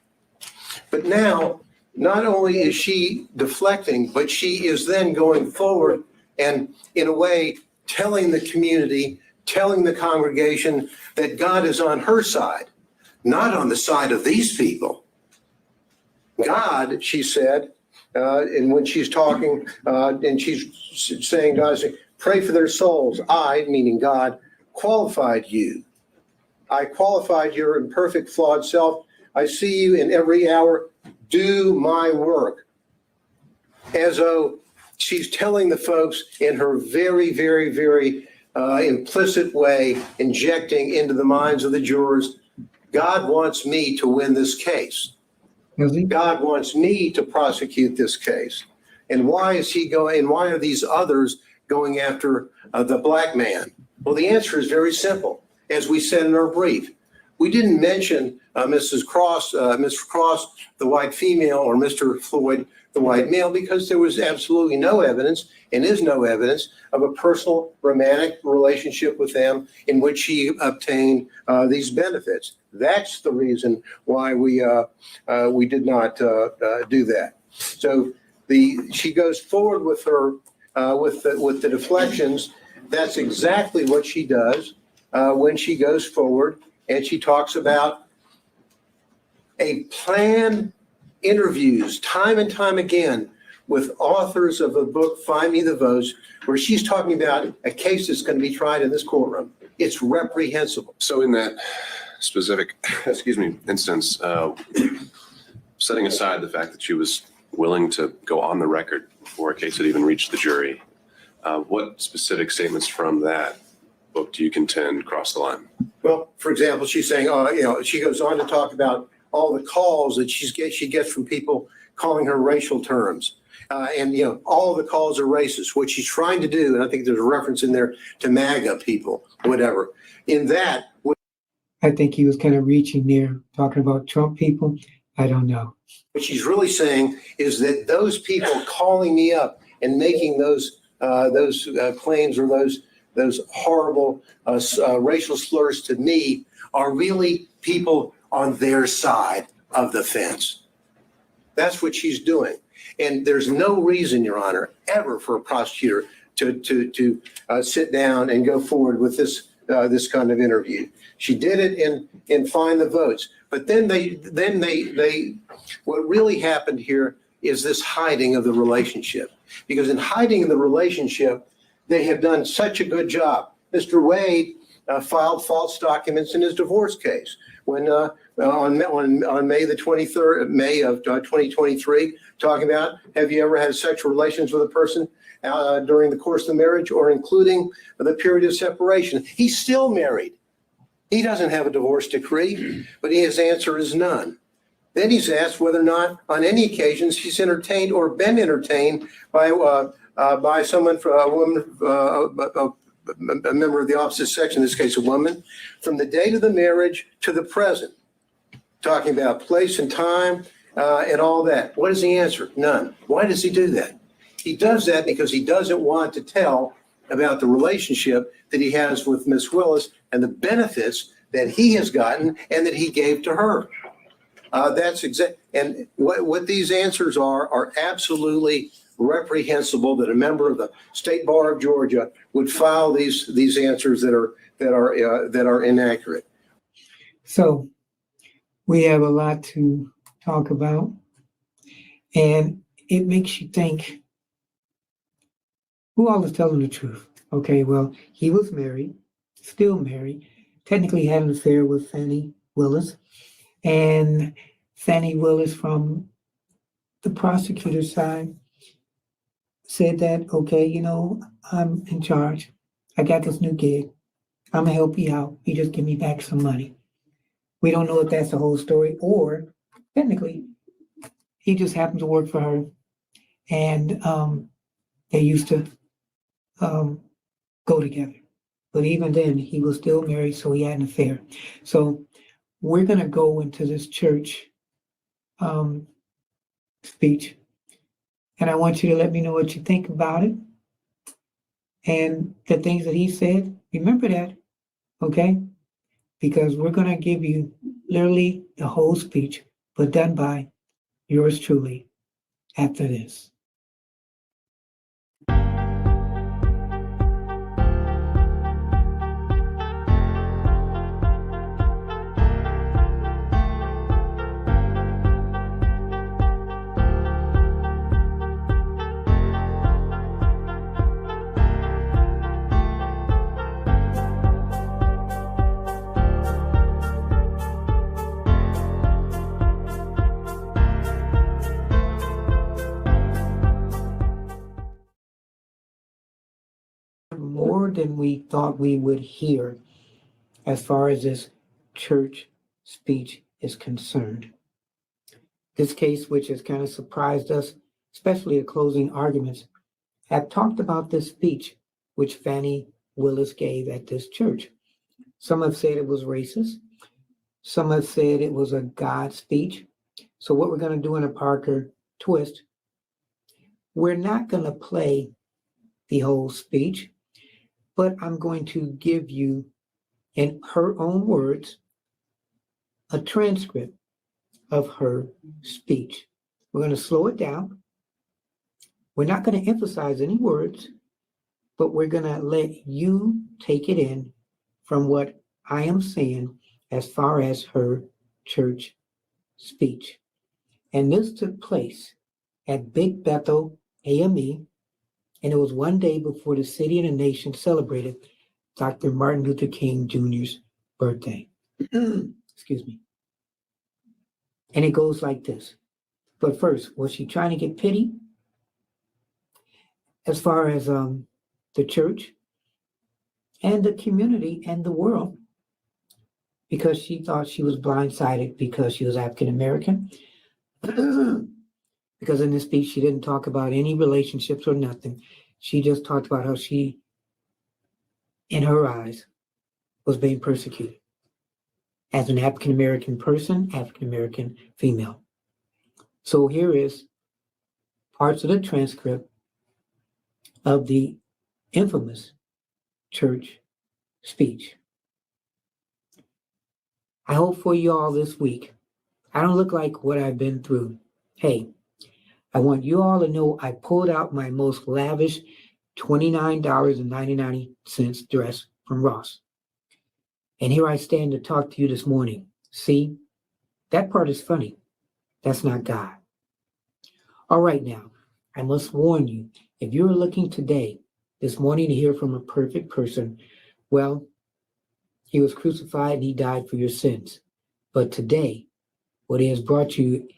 But now, not only is she deflecting, but she is then going forward and in a way telling the community, telling the congregation that God is on her side, not on the side of these people. God, she said, and when she's talking and she's saying, God, pray for their souls. I, meaning God, qualified you. I qualified your imperfect, flawed self. I see you in every hour. Do my work. As though she's telling the folks in her very, very, very implicit way, injecting into the minds of the jurors, God wants me to win this case. God wants me to prosecute this case. And why is he going, and why are these others going after the black man? Well, the answer is very simple. as we said in our brief. We didn't mention Mrs. Cross, Mr. Cross, the white female, or Mr. Floyd, the white male, because there was absolutely no evidence and is no evidence of a personal romantic relationship with them in which he obtained these benefits. That's the reason why we did not do that. So she goes forward with her with the deflections. That's exactly what she does when she goes forward, and she talks about a planned interviews time and time again with authors of the book Find Me the Votes, where she's talking about a case that's going to be tried in this courtroom. It's reprehensible. So in that specific, instance, setting aside the fact that she was willing to go on the record before a case had even reached the jury, what specific statements from that book do you contend cross the line? Well, for example, she's saying, she goes on to talk about all the calls that she gets from people calling her racial terms. And all the calls are racist. What she's trying to do, and I think there's a reference in there to MAGA people, whatever. In that, I think he was kind of reaching there, talking about Trump people. I don't know. what she's really saying is that those people calling me up and making those claims or those horrible racial slurs to me are really people on their side of the fence. That's what she's doing. And there's no reason, Your Honor, ever for a prosecutor to sit down and go forward with this kind of interview. She did it in Find the Votes. But then what really happened here is this hiding of the relationship. Because in hiding the relationship, they have done such a good job. Mr. Wade filed false documents in his divorce case when on May the 23rd, May of 2023, talking about, have you ever had sexual relations with a person during the course of the marriage or including the period of separation? He's still married. He doesn't have a divorce decree, but his answer is none. Then he's asked whether or not on any occasions he's entertained or been entertained by someone, a woman, a member of the opposite sex, in this case a woman, from the date of the marriage to the present, talking about place and time and all that. What is the answer? None. Why does he do that? He does that because he doesn't want to tell about the relationship that he has with Miss Willis and the benefits that he has gotten and that he gave to her. That's exact. And what these answers are absolutely reprehensible, that a member of the State Bar of Georgia would file these answers that are inaccurate. So we have a lot to talk about, and it makes you think, who all is telling the truth? Okay, well, he was married, still married, technically had an affair with Fanni Willis, and Fanni Willis from the prosecutor's side said that, okay, I'm in charge. I got this new gig. I'm gonna help you out. You just give me back some money. We don't know if that's the whole story, or technically, he just happened to work for her, and they used to go together. But even then, he was still married, so he had an affair. So we're gonna go into this church speech, and I want you to let me know what you think about it and the things that he said. Remember that, okay? Because we're gonna give you literally the whole speech, but done by yours truly after this. More than we thought we would hear as far as this church speech is concerned. This case, which has kind of surprised us, especially the closing arguments, have talked about this speech which Fanni Willis gave at this church. Some have said it was racist. Some have said it was a God speech. So what we're going to do in a Parker twist, we're not going to play the whole speech, but I'm going to give you, in her own words, a transcript of her speech. We're going to slow it down. We're not going to emphasize any words, but we're going to let you take it in from what I am saying as far as her church speech. And this took place at Big Bethel AME, and it was one day before the city and the nation celebrated Dr. Martin Luther King Jr.'s birthday. Excuse me. And it goes like this. But first, was she trying to get pity as far as the church and the community and the world, because she thought she was blindsided because she was African American? Because in this speech, she didn't talk about any relationships or nothing. She just talked about how she, in her eyes, was being persecuted as an African American person, African American female. So here is parts of the transcript of the infamous church speech. I hope for you all this week, I don't look like what I've been through. Hey, I want you all to know I pulled out my most lavish $29.99 dress from Ross. And here I stand to talk to you this morning. See, that part is funny. That's not God. All right now, I must warn you, if you're looking today, this morning, to hear from a perfect person, well, he was crucified and he died for your sins. But today, what he has brought you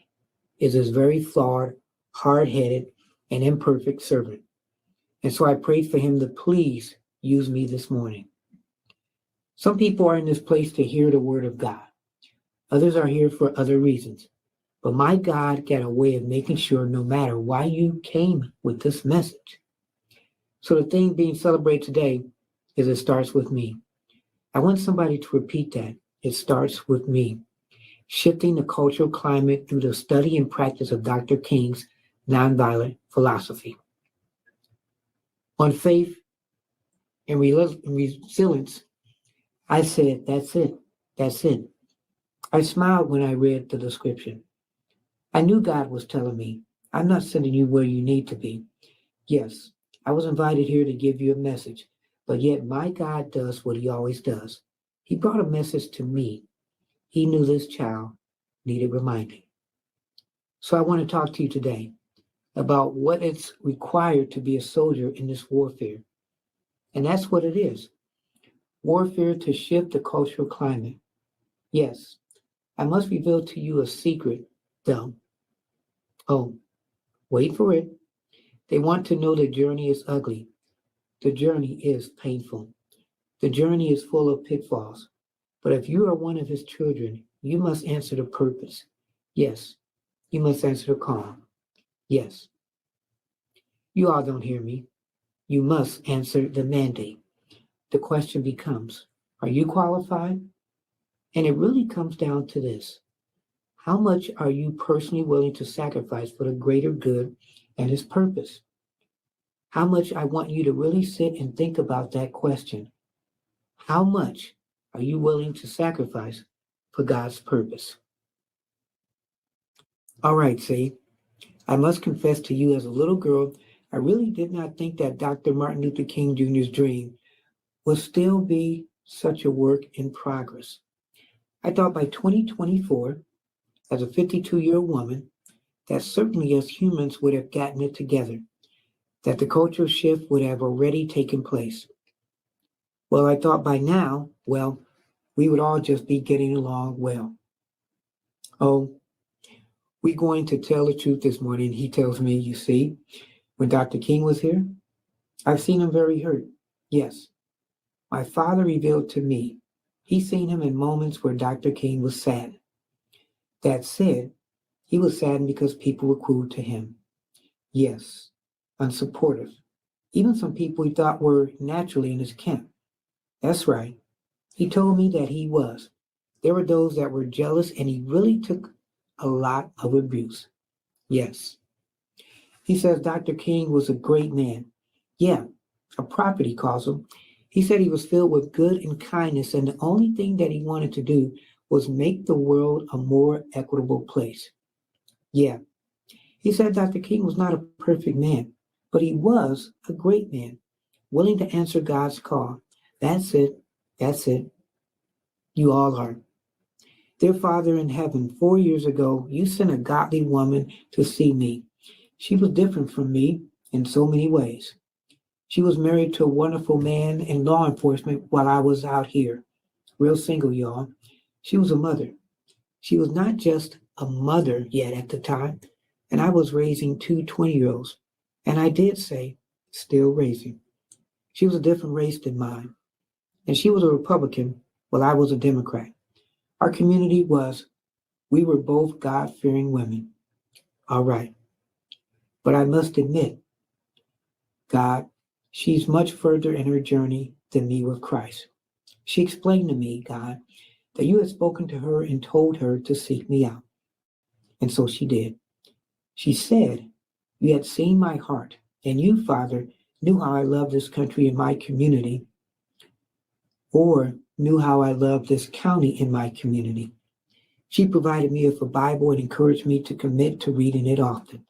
is his very flawed, hard-headed, and imperfect servant. And so I prayed for him to please use me this morning. Some people are in this place to hear the word of God. Others are here for other reasons. But my God got a way of making sure no matter why you came with this message. So the thing being celebrated today is it starts with me. I want somebody to repeat that. It starts with me. Shifting the cultural climate through the study and practice of Dr. King's nonviolent philosophy. On faith and resilience, I said, that's it. That's it. I smiled when I read the description. I knew God was telling me, I'm not sending you where you need to be. Yes, I was invited here to give you a message, but yet my God does what he always does. He brought a message to me. He knew this child needed reminding. So I want to talk to you today about what it's required to be a soldier in this warfare. And that's what it is. Warfare to shift the cultural climate. Yes, I must reveal to you a secret, though. Oh, wait for it. They want to know the journey is ugly. The journey is painful. The journey is full of pitfalls. But if you are one of his children, you must answer the purpose. Yes, you must answer the call. Yes. You all don't hear me. You must answer the mandate. The question becomes, are you qualified? And it really comes down to this. How much are you personally willing to sacrifice for the greater good and his purpose? How much I want you to really sit and think about that question. How much are you willing to sacrifice for God's purpose? All right, see, I must confess to you as a little girl, I really did not think that Dr. Martin Luther King Jr.'s dream would still be such a work in progress. I thought by 2024, as a 52-year-old woman, that certainly as humans would have gotten it together, that the cultural shift would have already taken place. Well, I thought by now, well, we would all just be getting along well. Oh, we going to tell the truth this morning. He tells me, you see, when Dr. King was here, I've seen him very hurt. Yes, my father revealed to me, he's seen him in moments where Dr. King was saddened. That said, he was saddened because people were cruel to him. Yes, unsupportive. Even some people he thought were naturally in his camp. That's right. He told me that he was. There were those that were jealous, and he really took a lot of abuse. Yes. He says Dr. King was a great man. Yeah, a prophet, he calls him. He said he was filled with good and kindness, and the only thing that he wanted to do was make the world a more equitable place. Yeah. He said Dr. King was not a perfect man, but he was a great man, willing to answer God's call. That's it. That's it. You all are. Dear Father in heaven, 4 years ago, you sent a godly woman to see me. She was different from me in so many ways. She was married to a wonderful man in law enforcement while I was out here. Real single, y'all. She was a mother. She was not just a mother yet at the time, and I was raising two 20-year-olds. And I did say, still raising. She was a different race than mine, and she was a Republican while I was a Democrat. Our community we were both God-fearing women. All right. But I must admit, God, she's much further in her journey than me with Christ. She explained to me, God, that you had spoken to her and told her to seek me out. And so she did. She said, you had seen my heart, and you, Father, knew how I love this country and my community, or knew how I love this county and my community. She provided me with a Bible and encouraged me to commit to reading it often.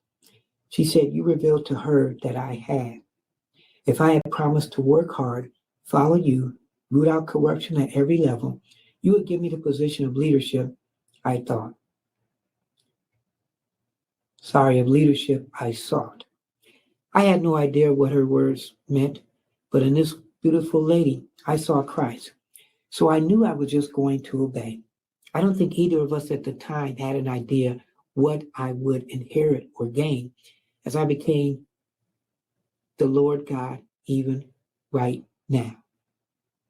She said, you revealed to her that I had. If I had promised to work hard, follow you, root out corruption at every level, you would give me the position of leadership, I thought. Of leadership I sought. I had no idea what her words meant, but in this beautiful lady, I saw Christ. So I knew I was just going to obey. I don't think either of us at the time had an idea what I would inherit or gain as I became the Lord God even right now.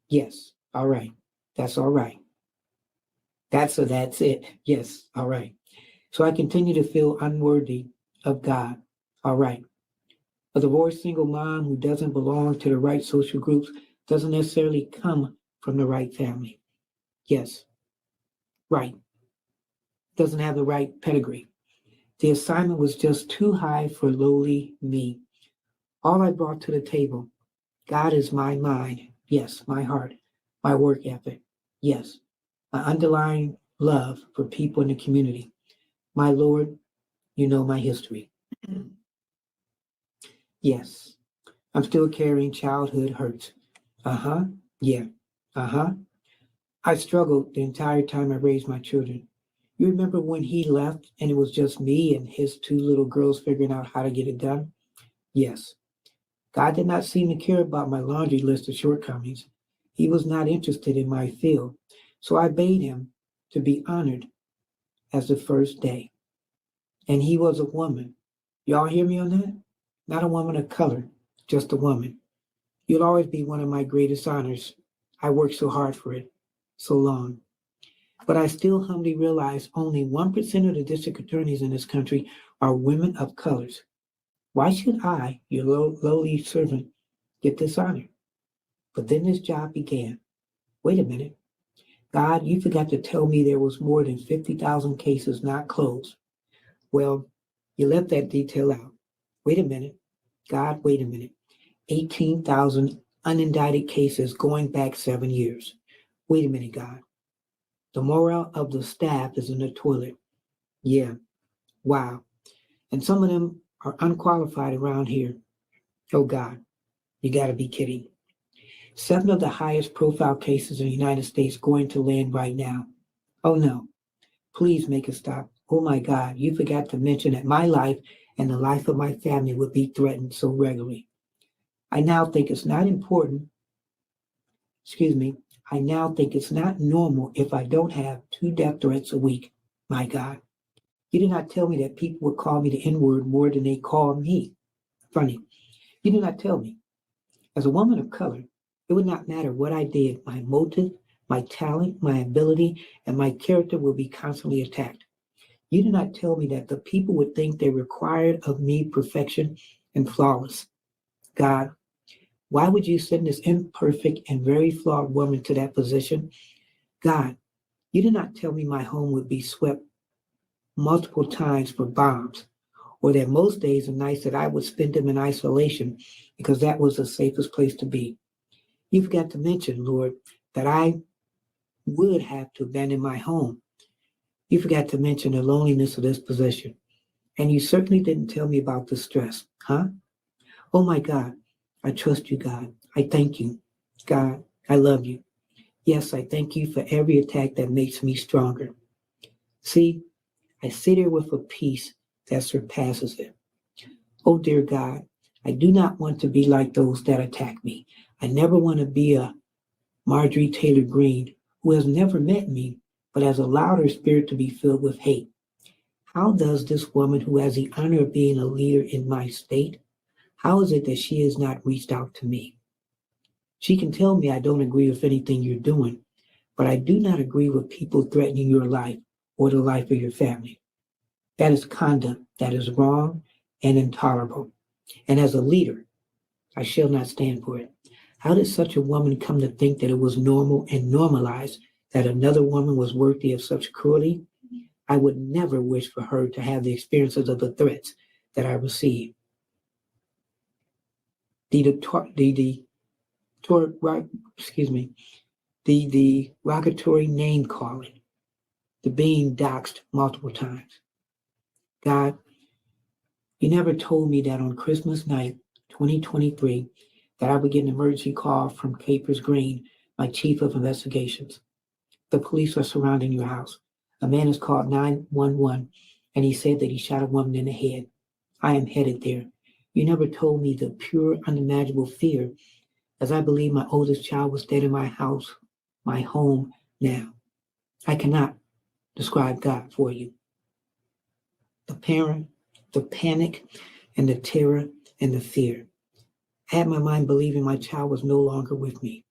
Yes, all right. That's all right. That's it. Yes, all right. So I continue to feel unworthy of God. All right. A divorced single mom who doesn't belong to the right social groups doesn't necessarily come from the right family. Yes, right. Doesn't have the right pedigree. The assignment was just too high for lowly me. All I brought to the table, God is my mind. Yes, my heart, my work ethic. Yes, my underlying love for people in the community. My Lord, you know my history. Yes, I'm still carrying childhood hurts. Yeah. I struggled the entire time I raised my children. You remember when he left and it was just me and his two little girls figuring out how to get it done? Yes. God did not seem to care about my laundry list of shortcomings. He was not interested in my field. So I bade him to be honored as the first day. And he was a woman. Y'all hear me on that? Not a woman of color, just a woman. You'll always be one of my greatest honors. I worked so hard for it, so long. But I still humbly realize only 1% of the district attorneys in this country are women of colors. Why should I, your lowly servant, get this honor? But then this job began. Wait a minute. God, you forgot to tell me there was more than 50,000 cases not closed. Well, you left that detail out. Wait a minute. God, wait a minute. 18,000 unindicted cases going back 7 years. Wait a minute, God. The morale of the staff is in the toilet. Yeah. Wow. And some of them are unqualified around here. Oh, God. You got to be kidding. 7 of the highest profile cases in the United States going to land right now. Oh, no. Please make a stop. Oh, my God. You forgot to mention that my life and the life of my family would be threatened so regularly. I now think it's not normal if I don't have 2 death threats a week. My God. You did not tell me that people would call me the N-word more than they call me. Funny. You did not tell me. As a woman of color, it would not matter what I did. My motive, my talent, my ability, and my character will be constantly attacked. You did not tell me that the people would think they required of me perfection and flawless. God, Why would you send this imperfect and very flawed woman to that position? God, you did not tell me my home would be swept multiple times for bombs, or that most days and nights that I would spend them in isolation because that was the safest place to be. You forgot to mention, Lord, that I would have to abandon my home. You forgot to mention the loneliness of this position. And you certainly didn't tell me about the stress, huh? Oh my God, I trust you, God. I thank you. God, I love you. Yes, I thank you for every attack that makes me stronger. See, I sit here with a peace that surpasses it. Oh dear God, I do not want to be like those that attack me. I never want to be a Marjorie Taylor Greene who has never met me, but has allowed her spirit to be filled with hate. How does this woman who has the honor of being a leader in my state, how is it that she has not reached out to me? She can tell me I don't agree with anything you're doing, but I do not agree with people threatening your life or the life of your family. That is conduct that is wrong and intolerable. And as a leader, I shall not stand for it. How did such a woman come to think that it was normal and normalized that another woman was worthy of such cruelty? I would never wish for her to have the experiences of the threats that I received. The derogatory name calling, the being doxxed multiple times. God, you never told me that on Christmas night, 2023, that I would get an emergency call from Capers Green, my chief of investigations. The police are surrounding your house. A man has called 911 and he said that he shot a woman in the head. I am headed there. You never told me the pure, unimaginable fear, as I believe my oldest child was dead in my house, my home now. I cannot describe God for you. The panic, and the terror and the fear. I had my mind believing my child was no longer with me.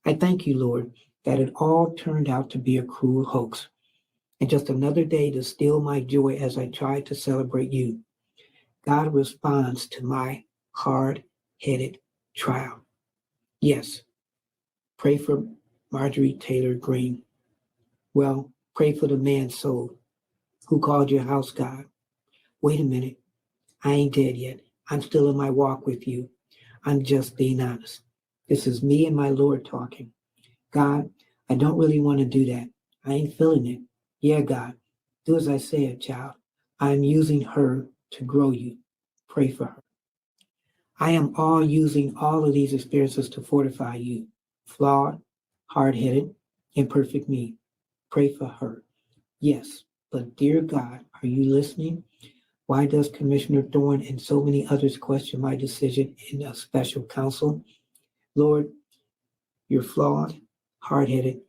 I thank you, Lord, that it all turned out to be a cruel hoax and just another day to steal my joy as I tried to celebrate you. God responds to my hard-headed trial. Yes, pray for Marjorie Taylor Greene. Well, pray for the man's soul who called your house God. Wait a minute, I ain't dead yet. I'm still in my walk with you. I'm just being honest. This is me and my Lord talking. God, I don't really want to do that. I ain't feeling it. Yeah, God, do as I said, child. I'm using her to grow you. Pray for her. I am all using all of these experiences to fortify you. Flawed, hard-headed, imperfect me. Pray for her. Yes, but dear God, are you listening? Why does Commissioner Thorne and so many others question my decision in a special counsel? Lord, you're flawed, hard-headed,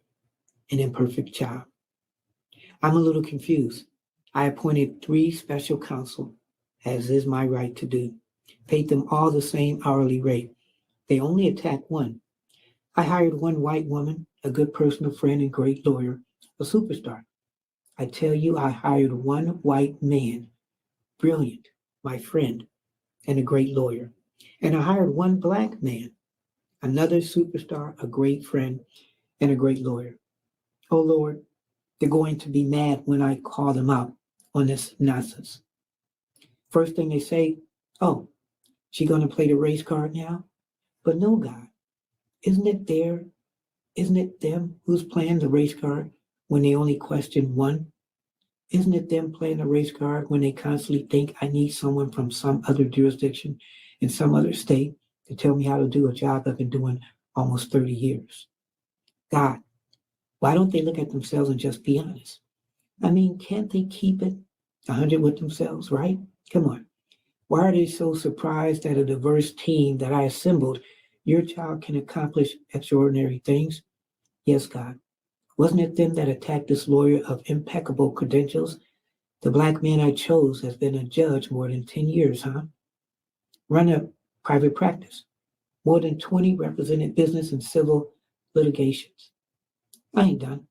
and imperfect child. I'm a little confused. I appointed 3 special counsel, as is my right to do. Paid them all the same hourly rate. They only attacked one. I hired one white woman, a good personal friend and great lawyer, a superstar. I tell you, I hired one white man, brilliant, my friend, and a great lawyer. And I hired one black man, another superstar, a great friend, and a great lawyer. Oh Lord, they're going to be mad when I call them out on this nonsense. First thing they say, oh, she going to play the race card now? But no, God, isn't it them who's playing the race card when they only question one? Isn't it them playing the race card when they constantly think I need someone from some other jurisdiction in some other state to tell me how to do a job I've been doing almost 30 years? God, why don't they look at themselves and just be honest? I mean, can't they keep it 100 with themselves, right? Come on. Why are they so surprised that a diverse team that I assembled, your child can accomplish extraordinary things? Yes, God. Wasn't it them that attacked this lawyer of impeccable credentials? The black man I chose has been a judge more than 10 years, huh? Run a private practice. More than 20 represented business and civil litigations. I ain't done.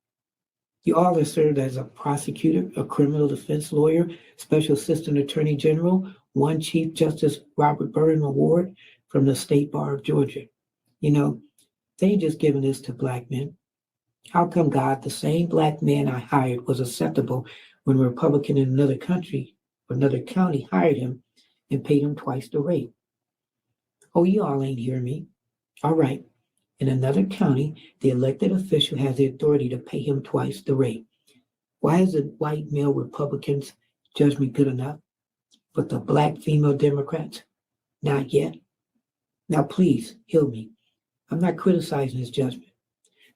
You all have served as a prosecutor, a criminal defense lawyer, special assistant attorney general, one Chief Justice Robert Byrne Award from the State Bar of Georgia. You know, they ain't just giving this to black men. How come, God, the same black man I hired was acceptable when a Republican in another country or another county hired him and paid him twice the rate? Oh, you all ain't hear me. All right. In another county, the elected official has the authority to pay him twice the rate. Why is the white male Republicans' judgment good enough, but the black female Democrats, not yet? Now, please hear me. I'm not criticizing his judgment.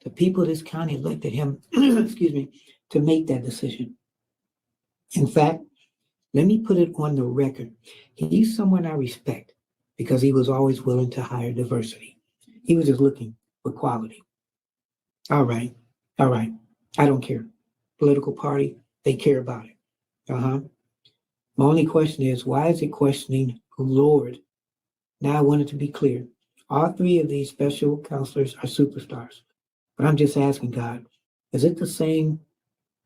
The people of this county elected him, excuse me, to make that decision. In fact, let me put it on the record. He's someone I respect because he was always willing to hire diversity. He was just looking for quality. All right. I don't care. Political party, they care about it. My only question is, why is it questioning Lord? Now I want it to be clear. All three of these special counselors are superstars. But I'm just asking God, is it the same?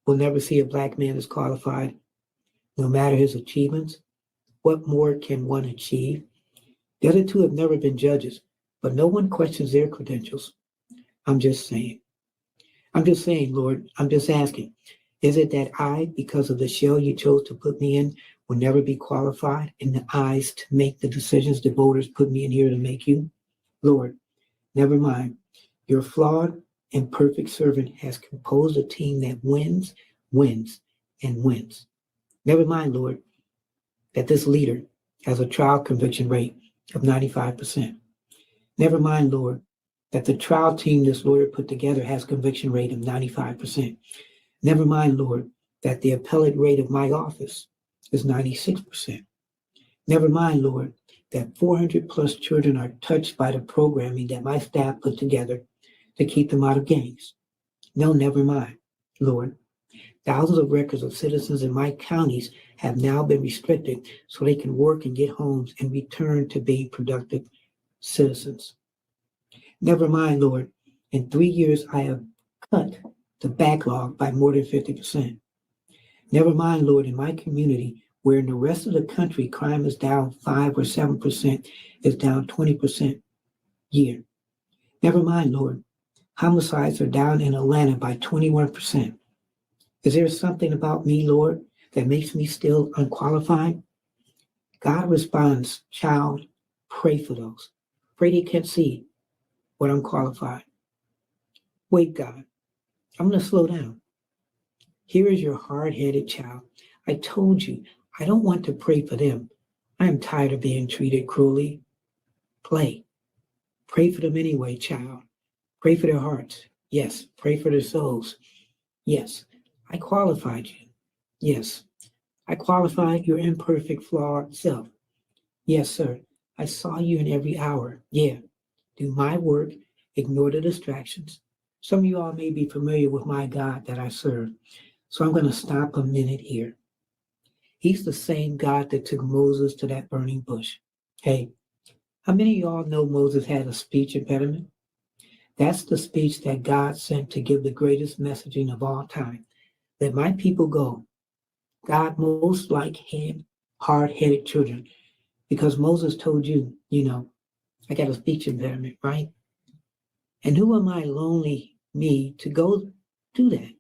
We'll never see a black man as qualified, no matter his achievements. What more can one achieve? The other two have never been judges, but no one questions their credentials. I'm just saying, Lord, I'm just asking, is it that I, because of the shell you chose to put me in, will never be qualified in the eyes to make the decisions the voters put me in here to make you? Lord, never mind. Your flawed and perfect servant has composed a team that wins, and wins. Never mind, Lord, that this leader has a trial conviction rate of 95%. Never mind, Lord, that the trial team this lawyer put together has conviction rate of 95%. Never mind, Lord, that the appellate rate of my office is 96%. Never mind, Lord, that 400 plus children are touched by the programming that my staff put together to keep them out of gangs. No, never mind, Lord. Thousands of records of citizens in my counties have now been restricted so they can work and get homes and return to being productive citizens. Never mind, Lord, in 3 years I have cut the backlog by more than 50%. Never mind, Lord, in my community, where in the rest of the country crime is down 5 or 7%, is down 20% year. Never mind, Lord, homicides are down in Atlanta by 21%. Is there something about me, Lord, that makes me still unqualified? God responds, child, pray for those. Pray they can't see what I'm qualified. Wait, God, I'm going to slow down. Here is your hard-headed child. I told you, I don't want to pray for them. I am tired of being treated cruelly. Pray for them anyway, child. Pray for their hearts. Yes. Pray for their souls. Yes. I qualified you. Yes. I qualified your imperfect, flawed self. Yes, sir. I saw you in every hour. Yeah. Do my work. Ignore the distractions. Some of you all may be familiar with my God that I serve. So I'm going to stop a minute here. He's the same God that took Moses to that burning bush. Hey, how many of y'all know Moses had a speech impediment? That's the speech that God sent to give the greatest messaging of all time. Let my people go. God most like hard-headed children, because Moses told you, I got a speech impediment, right? And who am I, lonely me, to go do that?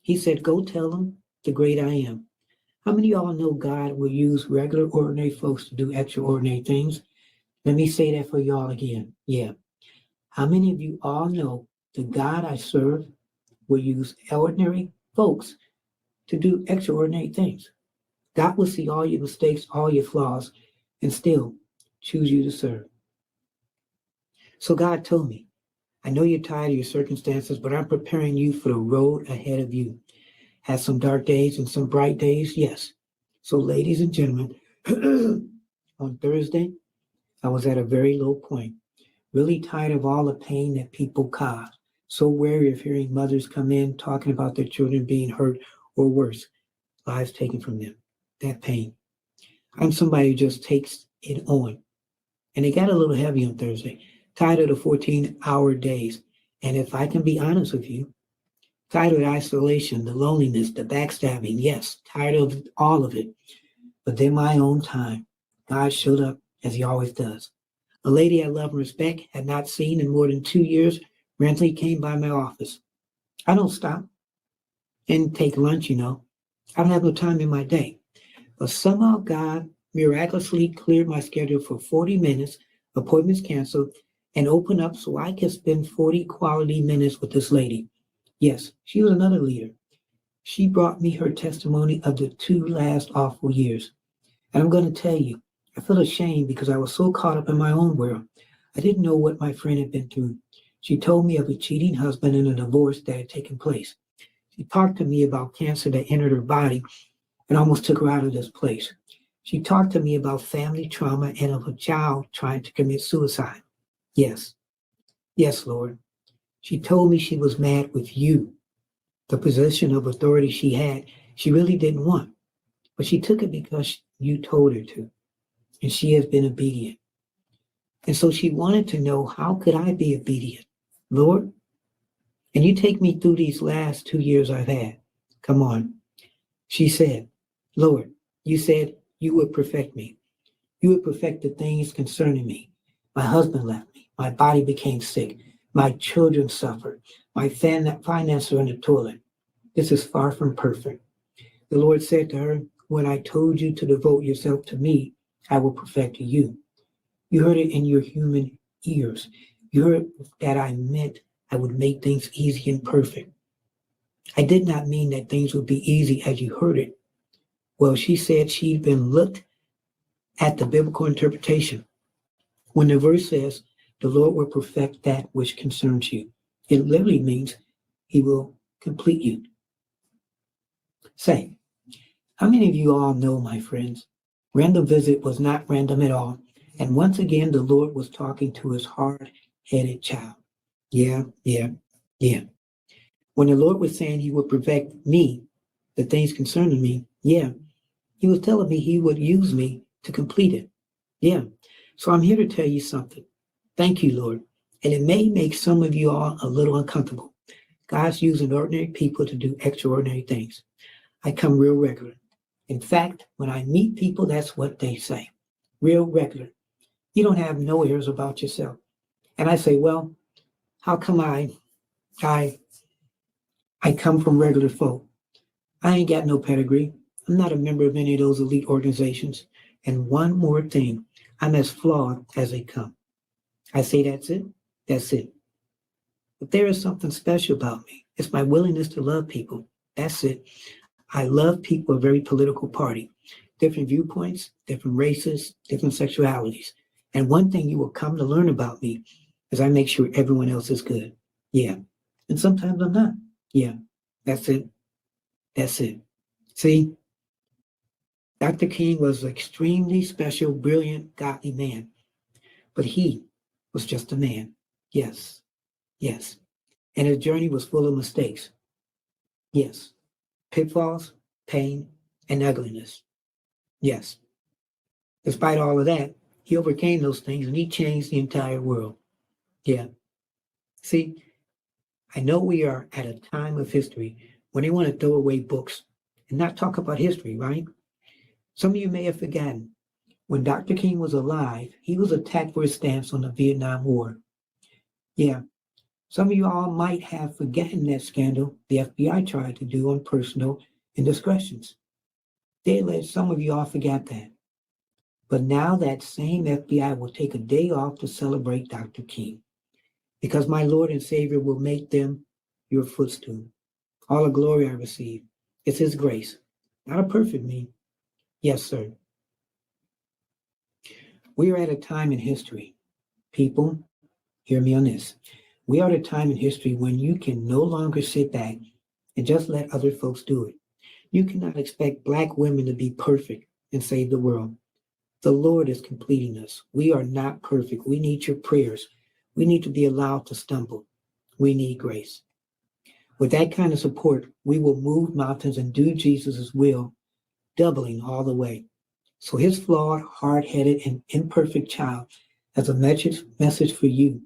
He said, go tell them the great I am. How many of y'all know God will use regular, ordinary folks to do extraordinary things? Let me say that for y'all again. Yeah. How many of you all know the God I serve will use ordinary folks to do extraordinary things? God will see all your mistakes, all your flaws, and still choose you to serve. So God told me, I know you're tired of your circumstances, but I'm preparing you for the road ahead of you. Had some dark days and some bright days, yes. So ladies and gentlemen, on Thursday, I was at a very low point, really tired of all the pain that people cause. So wary of hearing mothers come in talking about their children being hurt or worse, lives taken from them. That pain. I'm somebody who just takes it on. And it got a little heavy on Thursday, tired of the 14-hour days. And if I can be honest with you, tired of the isolation, the loneliness, the backstabbing, yes, tired of all of it. But then my own time, God showed up as he always does. A lady I love and respect, had not seen in more than 2 years, randomly came by my office. I don't stop and take lunch, you know. I don't have no time in my day. But somehow God miraculously cleared my schedule for 40 minutes, appointments canceled, and opened up so I could spend 40 quality minutes with this lady. Yes, she was another leader. She brought me her testimony of the 2 last awful years. And I'm going to tell you, I feel ashamed because I was so caught up in my own world. I didn't know what my friend had been through. She told me of a cheating husband and a divorce that had taken place. She talked to me about cancer that entered her body and almost took her out of this place. She talked to me about family trauma and of a child trying to commit suicide. Yes, yes, Lord. She told me she was mad with you. The position of authority she had, she really didn't want, but she took it because you told her to, and she has been obedient. And so she wanted to know, how could I be obedient? Lord, and you take me through these last 2 years I've had. Come on. She said, Lord, you said you would perfect me. You would perfect the things concerning me. My husband left me. My body became sick. My children suffered. My finances are in the toilet. This is far from perfect. The Lord said to her, when I told you to devote yourself to me, I will perfect you. You heard it in your human ears. You heard that I meant I would make things easy and perfect. I did not mean that things would be easy as you heard it. Well, she said she'd been looked at the biblical interpretation. When the verse says, the Lord will perfect that which concerns you, it literally means he will complete you. Say, how many of you all know, my friends, random visit was not random at all. And once again, the Lord was talking to his hard-headed child. Yeah. When the Lord was saying he would perfect me, the things concerning me, yeah, he was telling me he would use me to complete it. Yeah. So I'm here to tell you something. Thank you, Lord. And it may make some of you all a little uncomfortable. God's using ordinary people to do extraordinary things. I come real regular. In fact, when I meet people, that's what they say. Real regular. You don't have no airs about yourself. And I say, well, how come I come from regular folk? I ain't got no pedigree. I'm not a member of any of those elite organizations. And one more thing, I'm as flawed as they come. I say that's it. That's it. But there is something special about me. It's my willingness to love people. That's it. I love people of every political party, different viewpoints, different races, different sexualities. And one thing you will come to learn about me is I make sure everyone else is good. Yeah. And sometimes I'm not. Yeah. That's it. That's it. See, Dr. King was an extremely special, brilliant, godly man, but he was just a man. Yes. Yes. And his journey was full of mistakes. Yes. Pitfalls, pain, and ugliness. Yes. Despite all of that, he overcame those things and he changed the entire world. Yeah. See, I know we are at a time of history when they want to throw away books and not talk about history, right? Some of you may have forgotten when Dr. King was alive, he was attacked for his stance on the Vietnam War. Yeah. Some of you all might have forgotten that scandal the FBI tried to do on personal indiscretions. They let some of you all forget that. But now that same FBI will take a day off to celebrate Dr. King, because my Lord and Savior will make them your footstool. All the glory I receive, it's his grace, not a perfect me. Yes, sir. We are at a time in history. People, hear me on this. We are at a time in history when you can no longer sit back and just let other folks do it. You cannot expect Black women to be perfect and save the world. The Lord is completing us. We are not perfect. We need your prayers. We need to be allowed to stumble. We need grace. With that kind of support, we will move mountains and do Jesus' will, doubling all the way. So his flawed, hard-headed, and imperfect child has a message for you,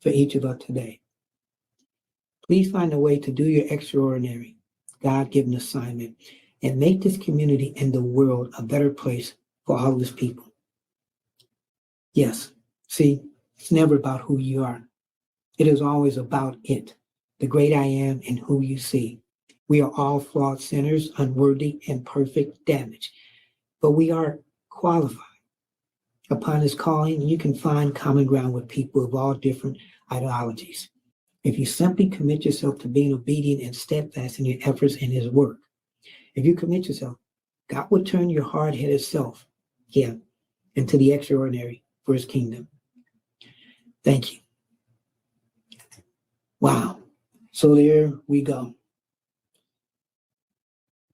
for each of us today. Please find a way to do your extraordinary, God-given assignment and make this community and the world a better place for all of his people. Yes, See, it's never about who you are. It is always about it, the great I am and who you see. We are all flawed sinners, unworthy, imperfect, damaged, but we are qualified. Upon his calling, you can find common ground with people of all different ideologies. If you simply commit yourself to being obedient and steadfast in your efforts in his work, if you commit yourself, God will turn your hard-headed self, into the extraordinary for his kingdom. Thank you. Wow. So there we go.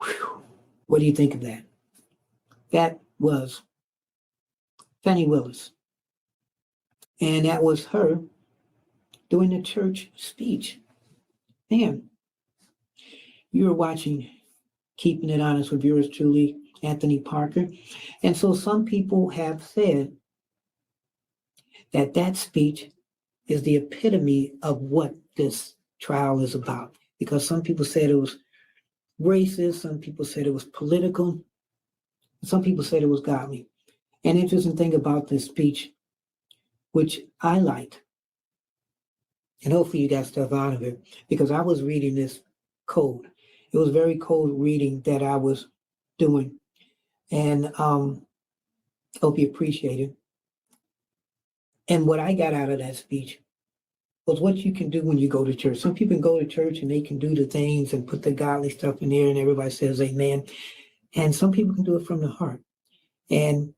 Whew. What do you think of that? That was Fanni Willis. And that was her doing the church speech. Man, you were watching Keeping It Honest with yours truly, Anthony Parker. And so some people have said that that speech is the epitome of what this trial is about. Because some people said it was racist, some people said it was political, some people said it was godly. An interesting thing about this speech, which I liked, and hopefully you got stuff out of it, because I was reading this cold. It was very cold reading that I was doing. And hope you appreciate it. And what I got out of that speech was what you can do when you go to church. Some people go to church and they can do the things and put the godly stuff in there and everybody says amen. And some people can do it from the heart. And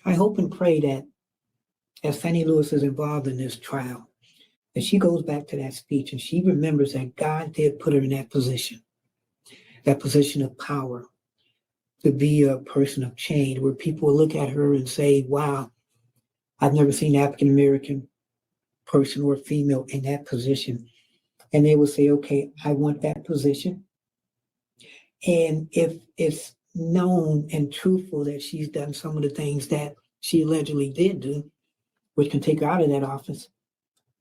I hope and pray that as Fanni Lewis is involved in this trial, that she goes back to that speech and she remembers that God did put her in that position of power, to be a person of change, where people will look at her and say, wow, I've never seen an African-American person or female in that position. And they will say, okay, I want that position. And if it's known and truthful that she's done some of the things that she allegedly did do, which can take her out of that office,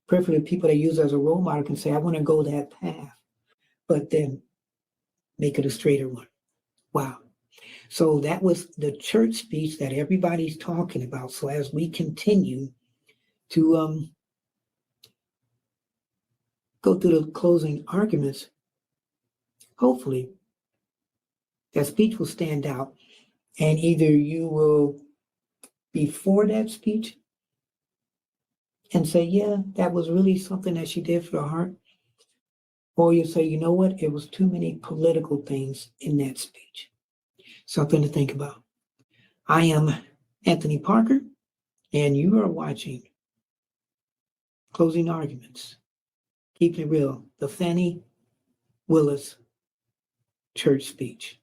preferably people that use her as a role model can say, I want to go that path, but then make it a straighter one. Wow. So that was the church speech that everybody's talking about. So as we continue to go through the closing arguments, hopefully that speech will stand out, and either you will be for that speech and say, yeah, that was really something that she did for the heart, or you'll say, you know what, it was too many political things in that speech. Something to think about. I am Anthony Parker, and you are watching Closing Arguments. Keeping it real, the Fanni Willis church speech.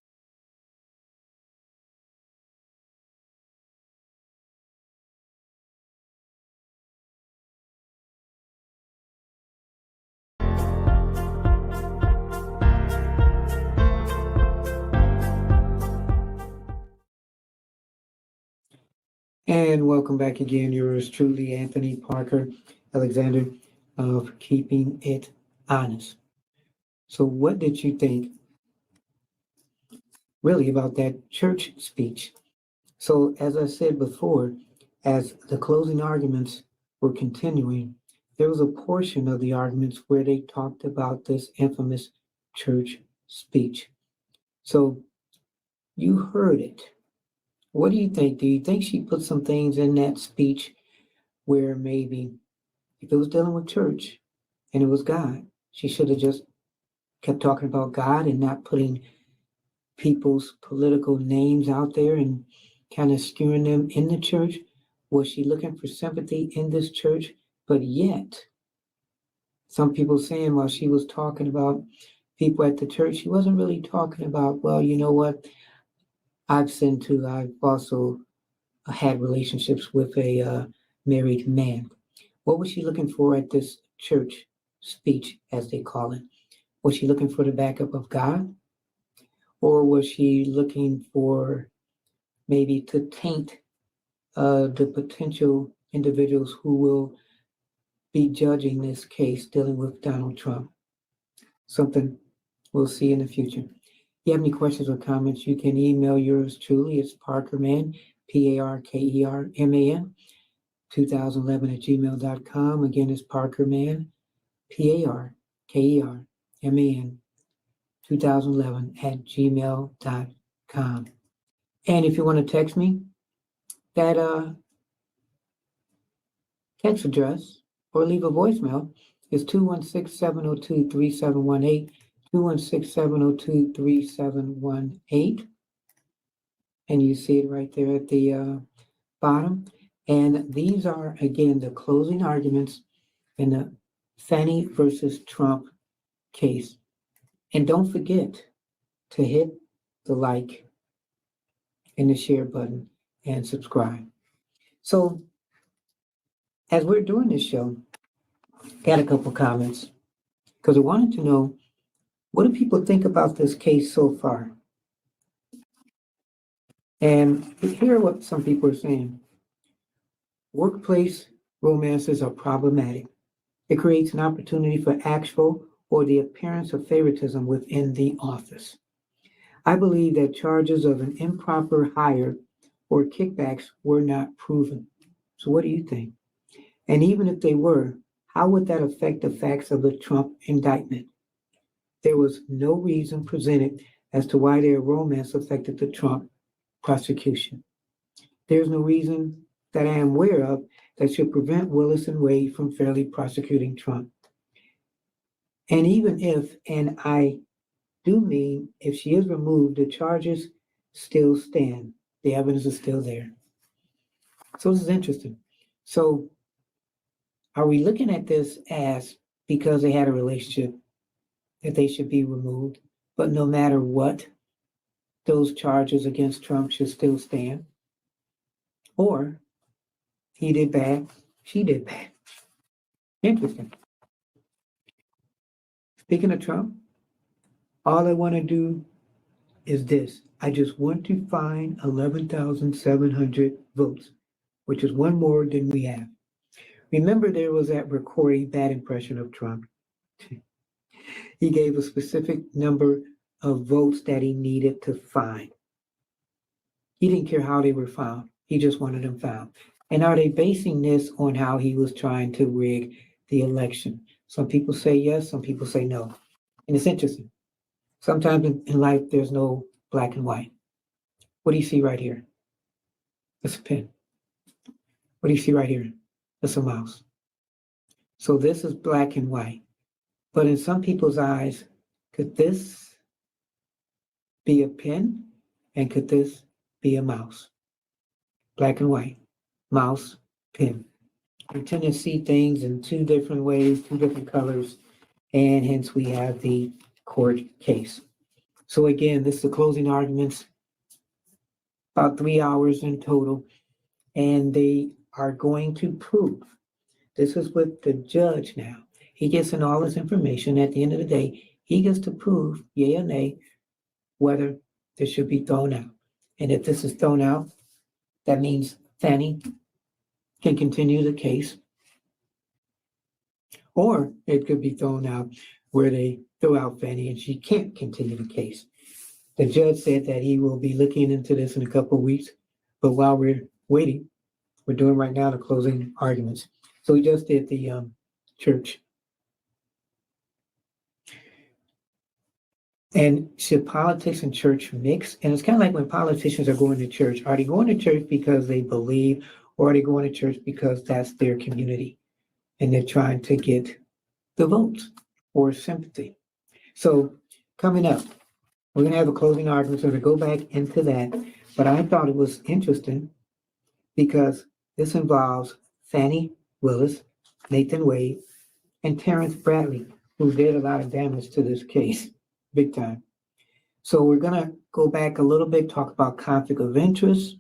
And welcome back again. Yours truly, Anthony Parker Alexander of Keeping It Honest. So what did you think really about that church speech? So as I said before, as the closing arguments were continuing, there was a portion of the arguments where they talked about this infamous church speech. So you heard it. What do you think? Do you think she put some things in that speech where maybe if it was dealing with church and it was God, she should have just kept talking about God and not putting people's political names out there and kind of skewing them in the church? Was she looking for sympathy in this church? But yet, some people saying while she was talking about people at the church, she wasn't really talking about, well, you know what? I've sinned too. I've also had relationships with a married man. What was she looking for at this church speech, as they call it? Was she looking for the backup of God? Or was she looking for maybe to taint the potential individuals who will be judging this case dealing with Donald Trump? Something we'll see in the future. If you have any questions or comments, you can email yours truly. It's Parkerman, Parkerman, 2011@gmail.com. Again, it's Parkerman, PARKERMAN, 2011@gmail.com. And if you want to text me, that text address or leave a voicemail is 216-702-3718, 216-702-3718. And you see it right there at the bottom. And these are, again, the closing arguments in the Fanni versus Trump case. And don't forget to hit the like and the share button and subscribe. So as we're doing this show, got a couple comments because I wanted to know, what do people think about this case so far? And here are what some people are saying. Workplace romances are problematic. It creates an opportunity for actual or the appearance of favoritism within the office. I believe that charges of an improper hire or kickbacks were not proven. So what do you think? And even if they were, how would that affect the facts of the Trump indictment? There was no reason presented as to why their romance affected the Trump prosecution. There's no reason that I am aware of that should prevent Willis and Wade from fairly prosecuting Trump. And even if, and I do mean if she is removed, the charges still stand. The evidence is still there. So this is interesting. So are we looking at this as because they had a relationship that they should be removed, but no matter what, those charges against Trump should still stand? Or he did bad, she did bad. Interesting. Speaking of Trump, all I want to do is this. I just want to find 11,700 votes, which is one more than we have. Remember, there was that recording, bad impression of Trump. He gave a specific number of votes that he needed to find. He didn't care how they were found. He just wanted them found. And are they basing this on how he was trying to rig the election? Some people say yes, some people say no. And it's interesting. Sometimes in life, there's no black and white. What do you see right here? That's a pen. What do you see right here? That's a mouse. So this is black and white. But in some people's eyes, could this be a pen? And could this be a mouse? Black and white, mouse, pen. We tend to see things in two different ways, two different colors, and hence we have the court case. So again, this is the closing arguments, about 3 hours in total, and they are going to prove. This is with the judge now. He gets in all this information. At the end of the day, he gets to prove, yea or nay, whether this should be thrown out. And if this is thrown out, that means Fanni can continue the case. Or it could be thrown out where they throw out Fanni and she can't continue the case. The judge said that he will be looking into this in a couple of weeks. But while we're waiting, we're doing right now the closing arguments. So we just did the church. And should politics and church mix? And it's kind of like when politicians are going to church. Are they going to church because they believe, or are they going to church because that's their community and they're trying to get the votes or sympathy? So coming up, we're going to have a closing argument. So to go back into that, but I thought it was interesting because this involves Fanni Willis, Nathan Wade, and Terrence Bradley, who did a lot of damage to this case, big time. So we're going to go back a little bit, talk about conflict of interest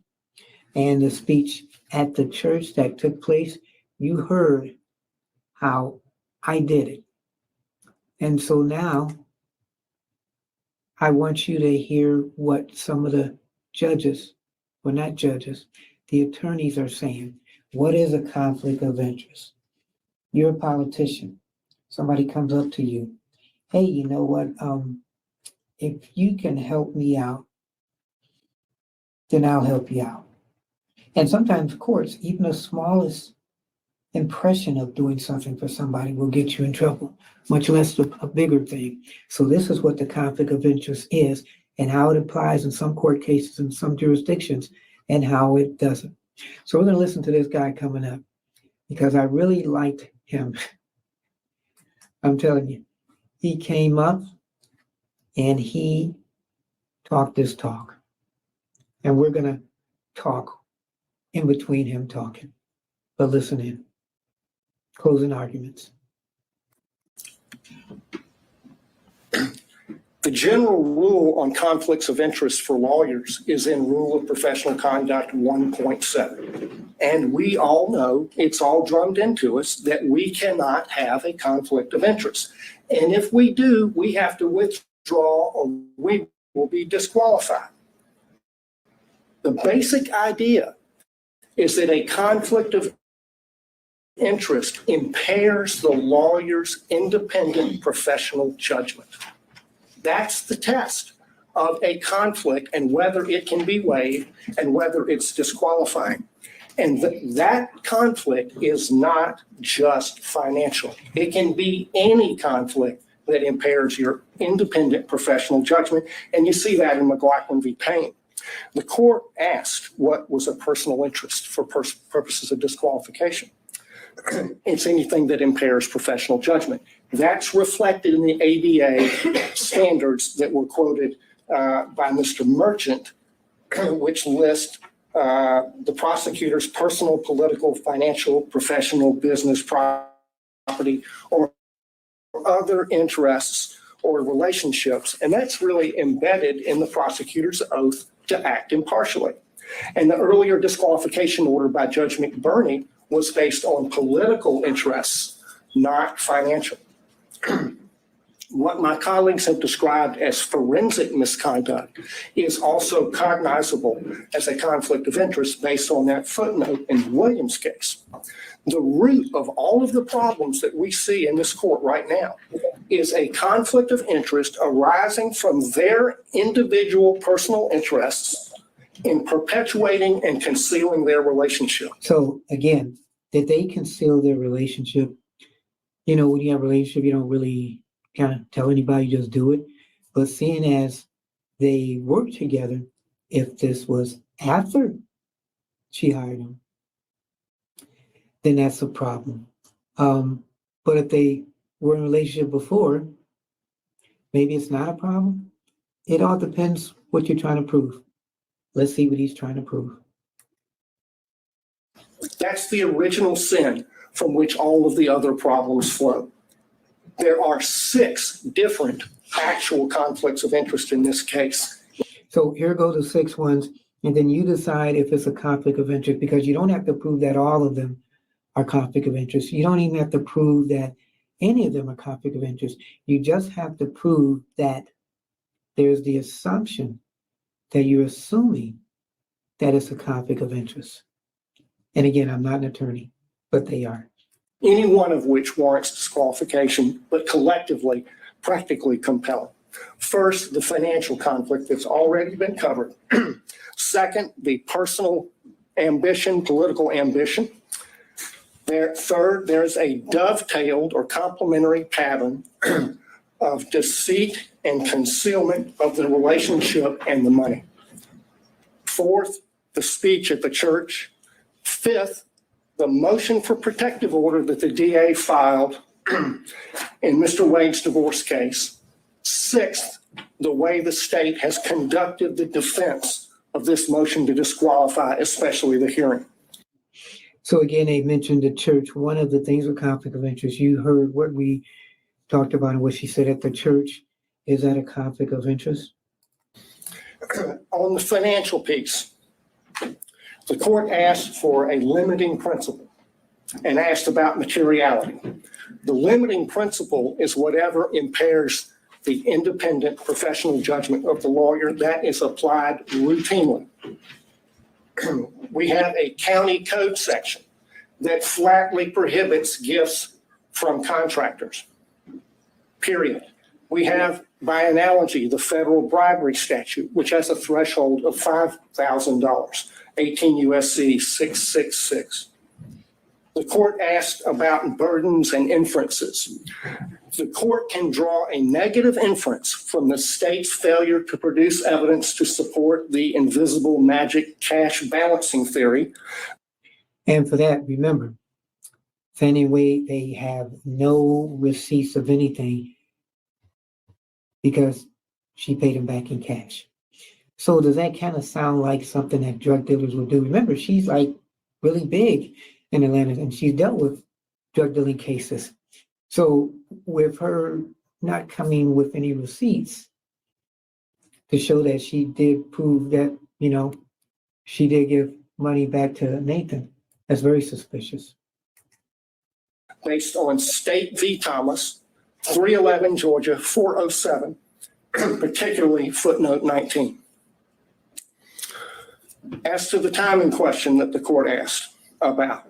and the speech at the church that took place. You heard how I did it. And so now I want you to hear what some of the judges, well, not judges, the attorneys are saying. What is a conflict of interest? You're a politician. Somebody comes up to you. Hey, you know what? If you can help me out, then I'll help you out. And sometimes courts, even the smallest impression of doing something for somebody will get you in trouble, much less a bigger thing. So this is what the conflict of interest is and how it applies in some court cases in some jurisdictions and how it doesn't. So we're going to listen to this guy coming up because I really liked him. I'm telling you, he came up and he talked this talk. And we're going to talk in between him talking. But listen in. Closing arguments. The general rule on conflicts of interest for lawyers is in Rule of Professional Conduct 1.7. And we all know, it's all drummed into us, that we cannot have a conflict of interest. And if we do, we have to withdraw or we will be disqualified. The basic idea is that a conflict of interest impairs the lawyer's independent professional judgment. That's the test of a conflict and whether it can be waived and whether it's disqualifying. And that conflict is not just financial. It can be any conflict that impairs your independent professional judgment. And you see that in McLaughlin v. Payne. The court asked what was a personal interest for purposes of disqualification. It's anything that impairs professional judgment. That's reflected in the ABA standards that were quoted by Mr. Merchant, which list the prosecutor's personal, political, financial, professional, business, property, or other interests or relationships. And that's really embedded in the prosecutor's oath to act impartially. And the earlier disqualification order by Judge McBurney was based on political interests, not financial. What my colleagues have described as forensic misconduct is also cognizable as a conflict of interest based on that footnote in Williams' case. The root of all of the problems that we see in this court right now is a conflict of interest arising from their individual personal interests in perpetuating and concealing their relationship. So again, did they conceal their relationship? You know, when you have a relationship, you don't really kind of tell anybody, you just do it. But seeing as they worked together, if this was after she hired him, then that's a problem. But if they were in a relationship before, maybe it's not a problem. It all depends what you're trying to prove. Let's see what he's trying to prove. That's the original sin from which all of the other problems flow. There are 6 different actual conflicts of interest in this case. So here go the 6 ones, and then you decide if it's a conflict of interest, because you don't have to prove that all of them are conflict of interest. You don't even have to prove that any of them are conflict of interest. You just have to prove that there's the assumption that you're assuming that it's a conflict of interest. And again, I'm not an attorney, but they are. Any one of which warrants disqualification, but collectively, practically compelling. First, the financial conflict that's already been covered. Second, the personal ambition, political ambition. Third, there's a dovetailed or complementary pattern of deceit and concealment of the relationship and the money. Fourth, the speech at the church. Fifth, the motion for protective order that the DA filed in Mr. Wade's divorce case. Sixth, the way the state has conducted the defense of this motion to disqualify, especially the hearing. So again, they mentioned the church. One of the things with conflict of interest, you heard what we talked about and what she said at the church. Is that a conflict of interest? On the financial piece, the court asked for a limiting principle and asked about materiality. The limiting principle is whatever impairs the independent professional judgment of the lawyer. That is applied routinely. We have a county code section that flatly prohibits gifts from contractors, period. We have, by analogy, the federal bribery statute, which has a threshold of $5,000, 18 U.S.C. 666. The court asked about burdens and inferences. The court can draw a negative inference from the state's failure to produce evidence to support the invisible magic cash balancing theory. And for that, remember, Fannie and Wade, they have no receipts of anything because she paid them back in cash. So does that kind of sound like something that drug dealers would do? Remember, she's like really big in Atlanta and she's dealt with drug dealing cases. So with her not coming with any receipts to show that she did prove that, you know, she did give money back to Nathan, that's very suspicious. Based on State v. Thomas, 311 Georgia 407, particularly footnote 19. As to the timing question that the court asked about,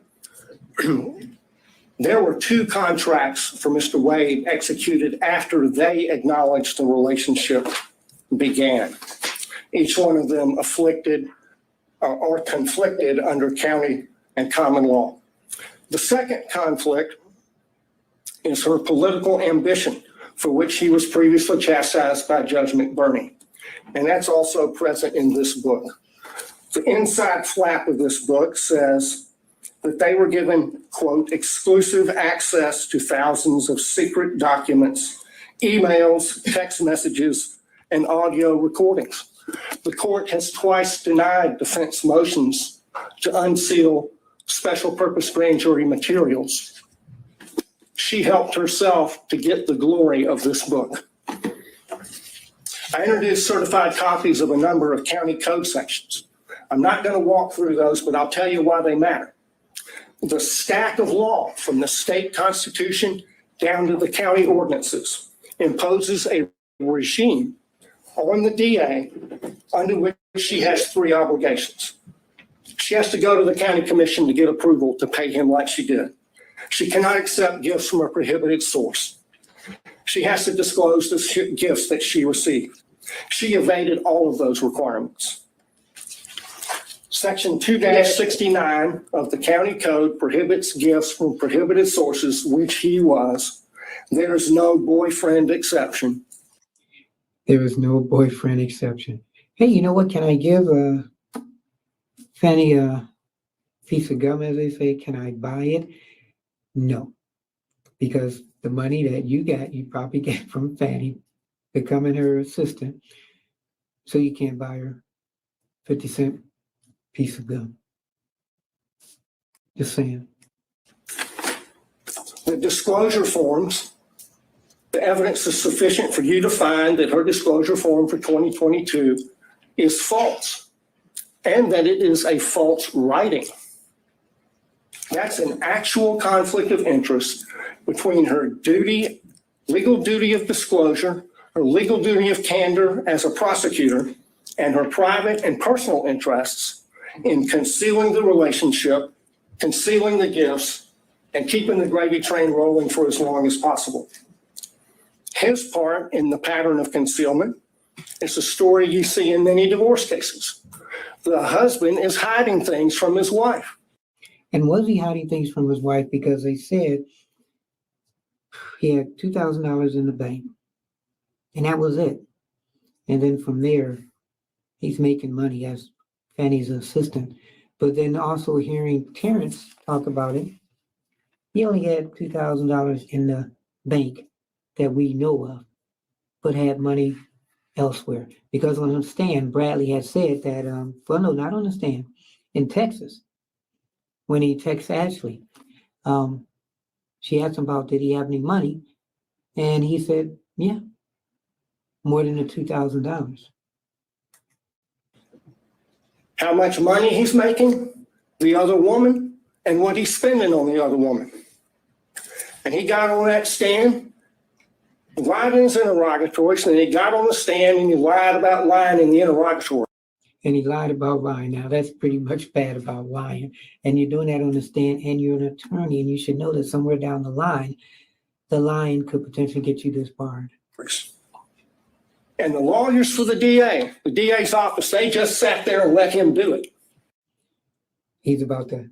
there were 2 contracts for Mr. Wade executed after they acknowledged the relationship began. Each one of them afflicted or conflicted under county and common law. The second conflict is her political ambition, for which he was previously chastised by Judge McBurney. And that's also present in this book. The inside flap of this book says that they were given, quote, exclusive access to thousands of secret documents, emails, text messages, and audio recordings. The court has twice denied defense motions to unseal special purpose grand jury materials. She helped herself to get the glory of this book. I introduced certified copies of a number of county code sections. I'm not going to walk through those, but I'll tell you why they matter. The stack of law from the state constitution down to the county ordinances imposes a regime on the DA under which she has 3 obligations. She has to go to the county commission to get approval to pay him like she did. She cannot accept gifts from a prohibited source. She has to disclose the gifts that she received. She evaded all of those requirements. Section 2-69 of the county code prohibits gifts from prohibited sources, which he was. There is no boyfriend exception. There is no boyfriend exception. Hey, you know what? Can I give Fanny a piece of gum, as they say? Can I buy it? No, because the money that you got, you probably get from Fanny becoming her assistant. So you can't buy her 50-cent piece of gum. Just saying. The disclosure forms, the evidence is sufficient for you to find that her disclosure form for 2022 is false and that it is a false writing. That's an actual conflict of interest between her duty, legal duty of disclosure, her legal duty of candor as a prosecutor, and her private and personal interests in concealing the relationship, concealing the gifts, and keeping the gravy train rolling for as long as possible. His part in the pattern of concealment is a story you see in many divorce cases. The husband is hiding things from his wife. And was he hiding things from his wife? Because they said he had $2,000 in the bank, and that was it. And then from there, he's making money as Fanny's assistant. But then also hearing Terrence talk about it, he only had $2,000 in the bank that we know of, but had money elsewhere. Because on the stand, Bradley had said that, well, no, not on the stand, in Texas, when he texted Ashley, she asked him about, did he have any money? And he said, yeah, more than the $2,000. How much money he's making, the other woman, and what he's spending on the other woman. And he got on that stand, lied in his interrogatories, and he got on the stand and he lied about lying in the interrogatory. And he lied about lying. Now, that's pretty much bad about lying. And you're doing that on the stand, and you're an attorney, and you should know that somewhere down the line could potentially get you disbarred. And the lawyers for the DA's office, they just sat there and let him do it. He's about to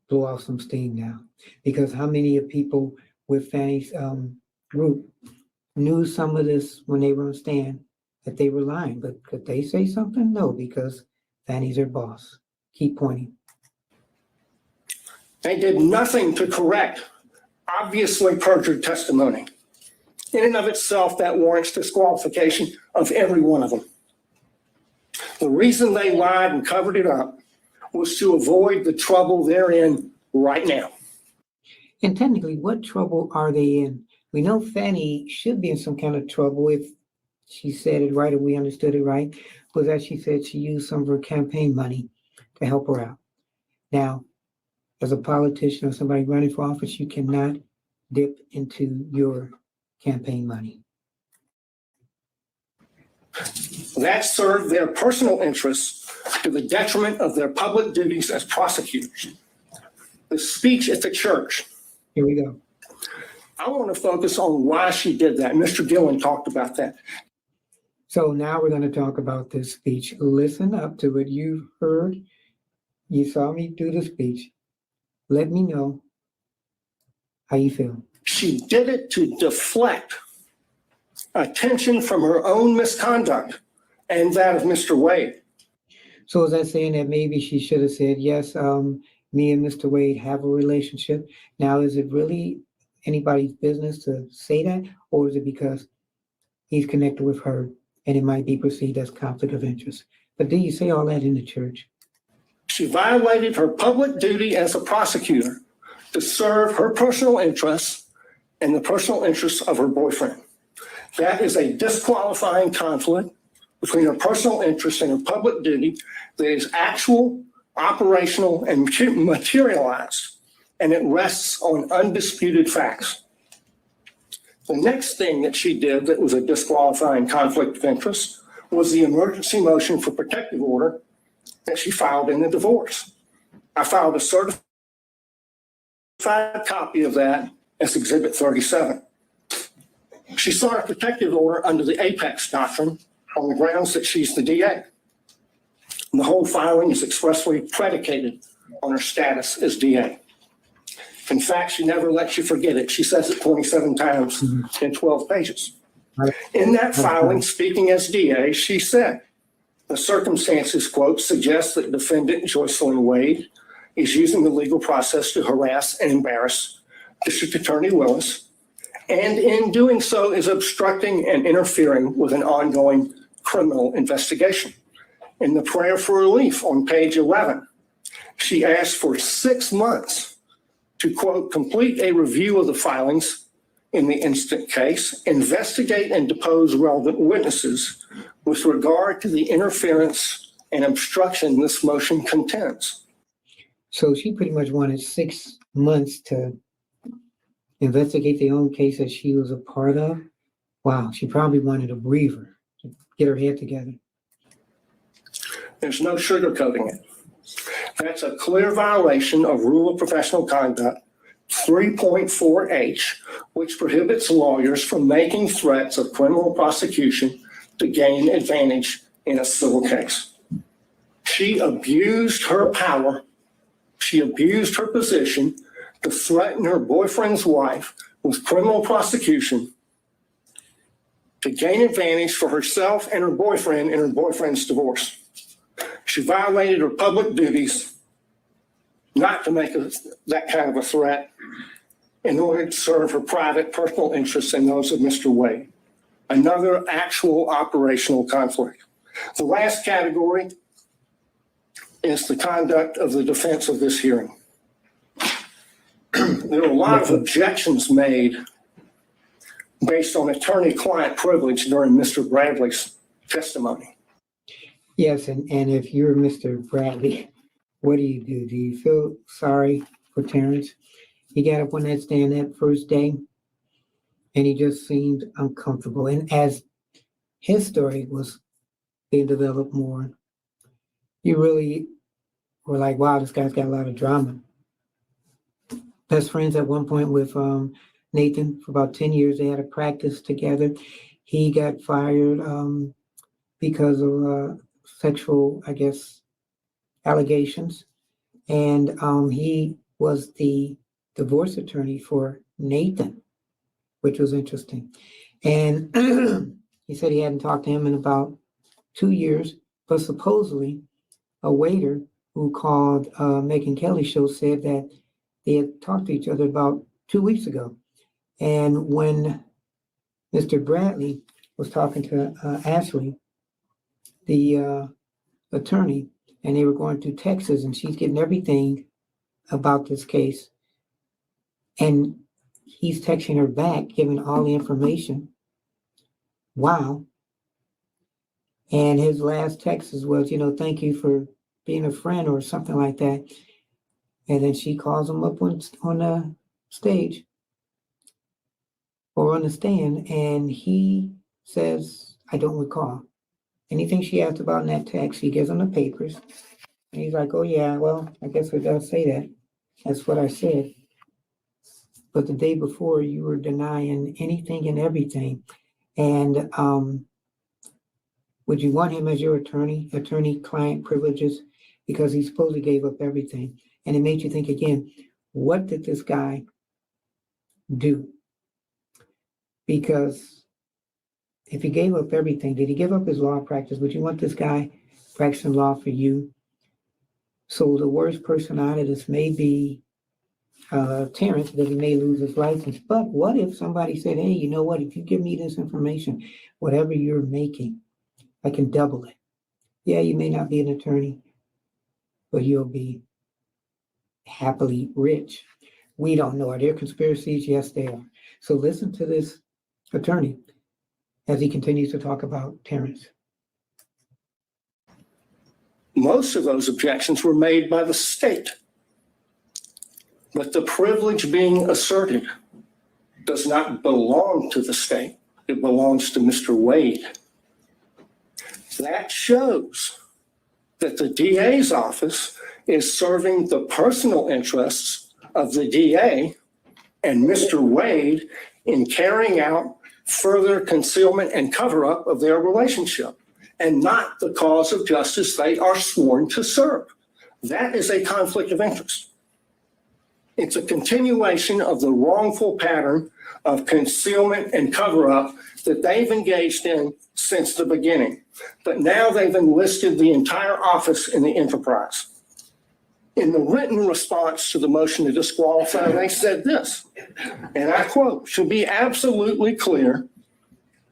blow off some steam now. Because how many of people with Fanny's group knew some of this when they were on stand that they were lying, but could they say something? No, because Fanny's their boss. Keep pointing. They did nothing to correct obviously perjured testimony. In and of itself, that warrants disqualification of every one of them. The reason they lied and covered it up was to avoid the trouble they're in right now. And technically, what trouble are they in? We know Fanny should be in some kind of trouble if she said it right or we understood it right, was that she said she used some of her campaign money to help her out. Now, as a politician or somebody running for office, you cannot dip into your campaign money. That served their personal interests to the detriment of their public duties as prosecutors. The speech at the church. Here we go. I want to focus on why she did that. Mr. Gillen talked about that. So now we're going to talk about this speech. Listen up to it. You heard, you saw me do the speech. Let me know how you feel. She did it to deflect attention from her own misconduct and that of Mr. Wade. So is that saying that maybe she should have said, yes, me and Mr. Wade have a relationship? Now, is it really anybody's business to say that? Or is it because he's connected with her and it might be perceived as conflict of interest? But did you say all that in the church? She violated her public duty as a prosecutor to serve her personal interests and the personal interests of her boyfriend. That is a disqualifying conflict between her personal interest and her public duty that is actual, operational, and materialized, and it rests on undisputed facts. The next thing that she did that was a disqualifying conflict of interest was the emergency motion for protective order that she filed in the divorce. I filed a certified copy of that as Exhibit 37. She sought a protective order under the Apex Doctrine on the grounds that she's the DA. And the whole filing is expressly predicated on her status as DA. In fact, she never lets you forget it. She says it 27 times in 12 pages. In that filing, speaking as DA, she said, the circumstances, quote, suggest that defendant Joycelyn Wade is using the legal process to harass and embarrass District Attorney Willis, and in doing so is obstructing and interfering with an ongoing criminal investigation. In the prayer for relief on page 11, she asked for 6 months to, quote, complete a review of the filings in the instant case, investigate and depose relevant witnesses with regard to the interference and obstruction this motion contends. So she pretty much wanted 6 months to investigate the own case that she was a part of. Wow, she probably wanted a breather to get her head together. There's no sugarcoating it. That's a clear violation of Rule of Professional Conduct 3.4H, which prohibits lawyers from making threats of criminal prosecution to gain advantage in a civil case. She abused her power. She abused her position to threaten her boyfriend's wife with criminal prosecution to gain advantage for herself and her boyfriend in her boyfriend's divorce. She violated her public duties not to make that kind of a threat in order to serve her private personal interests and those of Mr. Wade. Another actual operational conflict. The last category is the conduct of the defense of this hearing. There were a lot of objections made based on attorney-client privilege during Mr. Bradley's testimony. Yes, and if you're Mr. Bradley, what do? Do you feel sorry for Terrence? He got up on that stand that first day, and he just seemed uncomfortable. And as his story was being developed more, you really were like, wow, this guy's got a lot of drama. Best friends at one point with Nathan for about 10 years. They had a practice together. He got fired because of sexual, I guess, allegations. And he was the divorce attorney for Nathan, which was interesting. And he said he hadn't talked to him in about 2 years, but supposedly a waiter who called Megyn Kelly's show said that they had talked to each other about 2 weeks ago. And when Mr. Bradley was talking to Ashley, the attorney, and they were going through Texas, and she's getting everything about this case. And he's texting her back, giving all the information. Wow. And his last text was, thank you for being a friend or something like that. And then she calls him up on the stage or on the stand, and he says, I don't recall. Anything she asked about in that text, he gives him the papers. And he's like, oh yeah, well, I guess it does say that. That's what I said. But the day before, you were denying anything and everything. And would you want him as your attorney-client privileges? Because he supposedly gave up everything. And it made you think again, what did this guy do? Because if he gave up everything, did he give up his law practice? Would you want this guy practicing law for you? So the worst person out of this may be Terrence, because he may lose his license. But what if somebody said, hey, you know what? If you give me this information, whatever you're making, I can double it. Yeah, you may not be an attorney, but you'll be happily rich. We don't know. Are there conspiracies? Yes, they are. So listen to this attorney as he continues to talk about Terrence. Most of those objections were made by the state. But the privilege being asserted does not belong to the state. It belongs to Mr. Wade. That shows that the DA's office is serving the personal interests of the DA and Mr. Wade in carrying out further concealment and cover-up of their relationship, and not the cause of justice they are sworn to serve. That is a conflict of interest. It's a continuation of the wrongful pattern of concealment and cover-up that they've engaged in since the beginning. But now they've enlisted the entire office in the enterprise. In the written response to the motion to disqualify, they said this, and I quote, "Should be absolutely clear,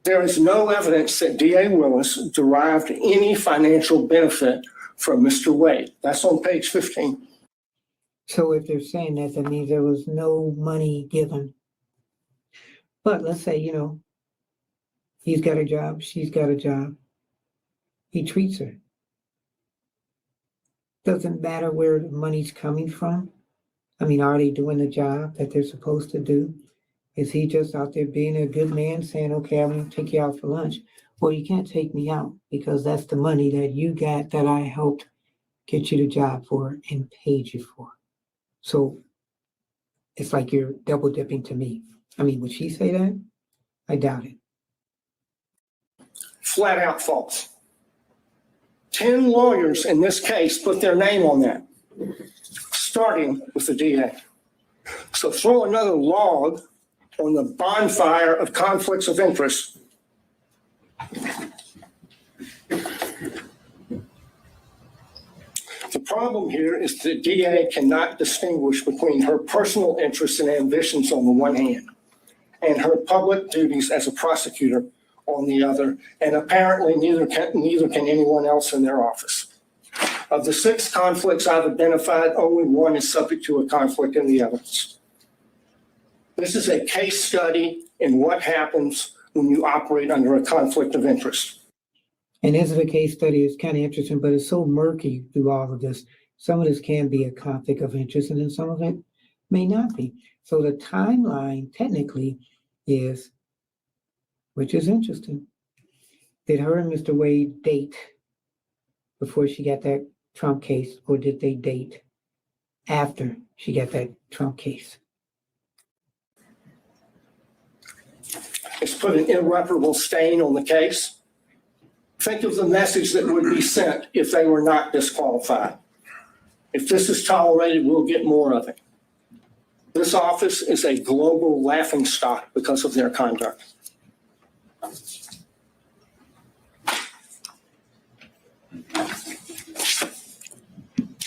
there is no evidence that DA Willis derived any financial benefit from Mr. Wade." That's on page 15. So if they're saying that, that means there was no money given. But let's say, he's got a job, she's got a job. He treats her. Doesn't matter where the money's coming from. I mean, are they doing the job that they're supposed to do? Is he just out there being a good man saying, okay, I'm going to take you out for lunch? Well, you can't take me out because that's the money that you got that I helped get you the job for and paid you for. So it's like you're double dipping to me. I mean, would she say that? I doubt it. Flat out false. 10 lawyers in this case put their name on that, starting with the DA. So throw another log on the bonfire of conflicts of interest. The problem here is the DA cannot distinguish between her personal interests and ambitions on the one hand, and her public duties as a prosecutor on the other, and apparently neither can anyone else in their office. Of the 6 conflicts I've identified, only one is subject to a conflict in the evidence. This is a case study in what happens when you operate under a conflict of interest. And this is a case study. It's kind of interesting, but it's so murky through all of this. Some of this can be a conflict of interest, and then some of it may not be. So the timeline technically is, which is interesting, did her and Mr. Wade date before she got that Trump case, or did they date after she got that Trump case? It's put an irreparable stain on the case. Think of the message that would be sent if they were not disqualified. If this is tolerated, we'll get more of it. This office is a global laughingstock because of their conduct.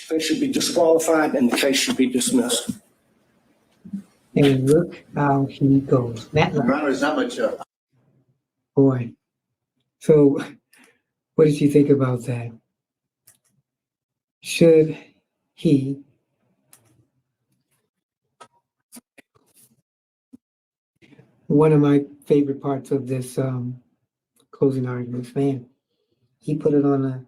They should be disqualified and the case should be dismissed. And look how he goes. Matt, Your Honor, there's not much, boy. So what did you think about that? Should he one of my favorite parts of this closing arguments, man, he put it on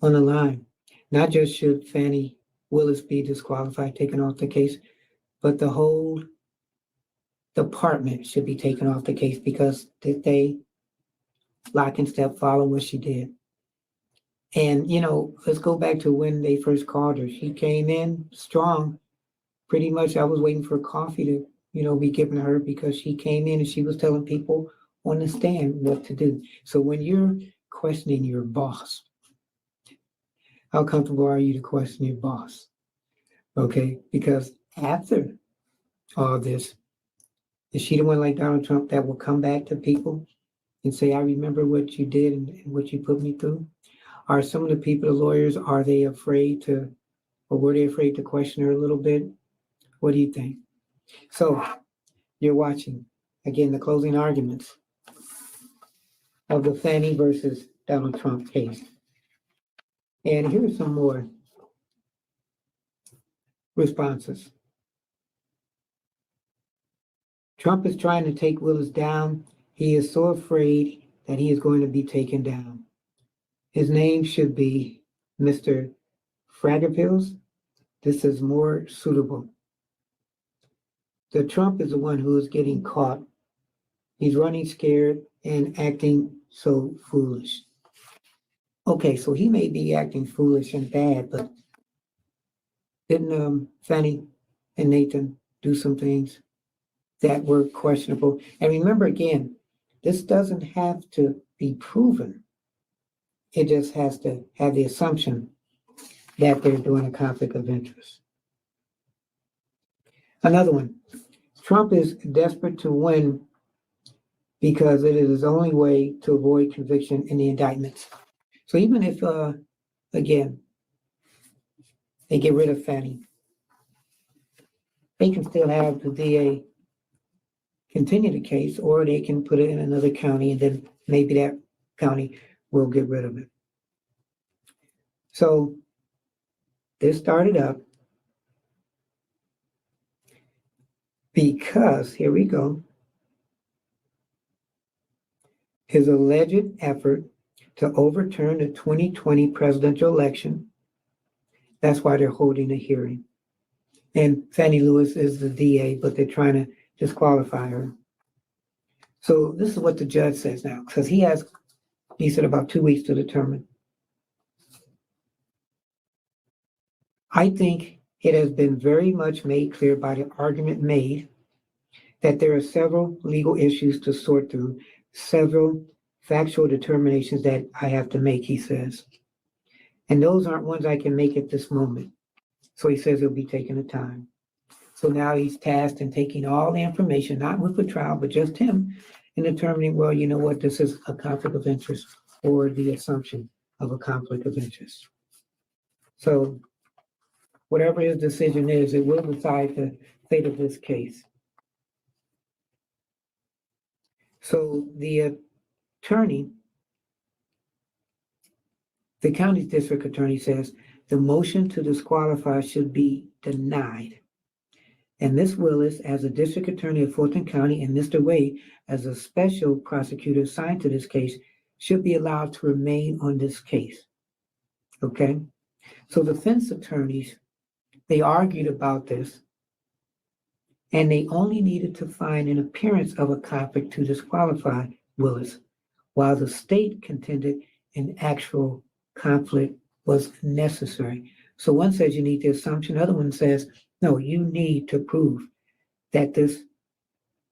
the line. Not just should Fannie Willis be disqualified, taken off the case, but the whole department should be taken off the case because they lock and step follow what she did. And, you know, let's go back to when they first called her. She came in strong. Pretty much I was waiting for coffee to, you know, be given to her because she came in and she was telling people on the stand what to do. So when you're questioning your boss, how comfortable are you to question your boss? Okay, because after all this, is she the one like Donald Trump that will come back to people and say, I remember what you did and what you put me through? Are some of the people, the lawyers, are they afraid to, or were they afraid to question her a little bit? What do you think? So you're watching, again, the closing arguments of the Fannie versus Donald Trump case. And here's some more responses. Trump is trying to take Willis down. He is so afraid that he is going to be taken down. His name should be Mr. Fragapills. This is more suitable. The Trump is the one who is getting caught. He's running scared and acting so foolish. Okay, so he may be acting foolish and bad, but didn't Fanny and Nathan do some things that were questionable? And remember again, this doesn't have to be proven. It just has to have the assumption that they're doing a conflict of interest. Another one, Trump is desperate to win because it is his only way to avoid conviction in the indictments. So even if, again, they get rid of Fannie, they can still have the DA continue the case, or they can put it in another county and then maybe that county will get rid of it. So this started up because, here we go, his alleged effort to overturn the 2020 presidential election. That's why they're holding a hearing. And Fannie Lewis is the DA, but they're trying to disqualify her. So this is what the judge says now, because he said about 2 weeks to determine. I think it has been very much made clear by the argument made that there are several legal issues to sort through, several factual determinations that I have to make, he says. And those aren't ones I can make at this moment. So he says it'll be taking the time. So now he's tasked in taking all the information, not with the trial, but just him, and determining, well, you know what, this is a conflict of interest or the assumption of a conflict of interest. So whatever his decision is, it will decide the fate of this case. So the attorney, the county district attorney says the motion to disqualify should be denied. And Ms. Willis, as a district attorney of Fulton County, and Mr. Wade, as a special prosecutor assigned to this case, should be allowed to remain on this case. Okay? So defense attorneys, they argued about this, and they only needed to find an appearance of a conflict to disqualify Willis, while the state contended an actual conflict was necessary. So one says you need the assumption, the other one says, no, you need to prove that this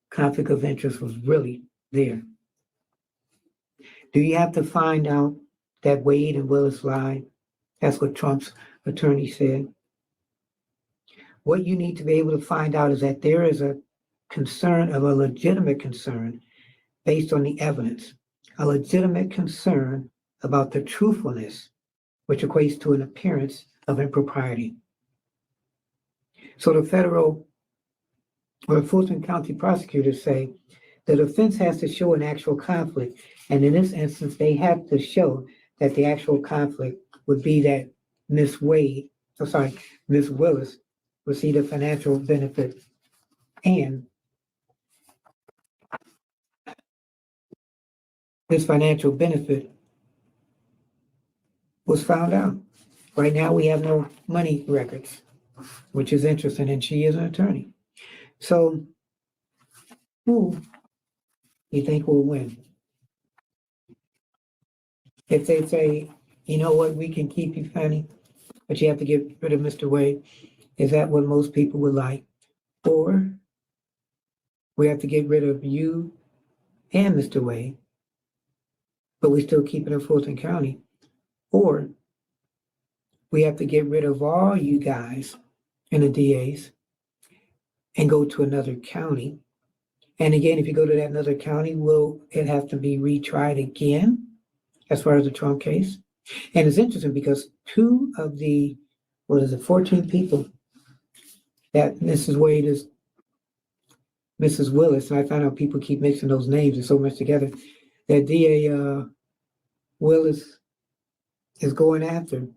conflict of interest was really there. Do you have to find out that Wade and Willis lied? That's what Trump's attorney said. what you need to be able to find out is that there is a concern of a legitimate concern based on the evidence, a legitimate concern about the truthfulness, which equates to an appearance of impropriety. So the federal or the Fulton County prosecutors say the defense has to show an actual conflict. And in this instance, they have to show that the actual conflict would be that Miss Willis received a financial benefit and this financial benefit was found out. Right now, we have no money records, which is interesting, and she is an attorney. So who you think will win? If they say, you know what, we can keep you, Fanny, but you have to get rid of Mr. Wade, is that what most people would like? Or we have to get rid of you and Mr. Wade, but we still keep it in Fulton County? Or we have to get rid of all you guys and the DAs and go to another county. And again, if you go to that another county, will it have to be retried again as far as the Trump case? And it's interesting because 2 of the, 14 people that Mrs. Willis, and I found out people keep mixing those names and so much together, that DA Willis is going after,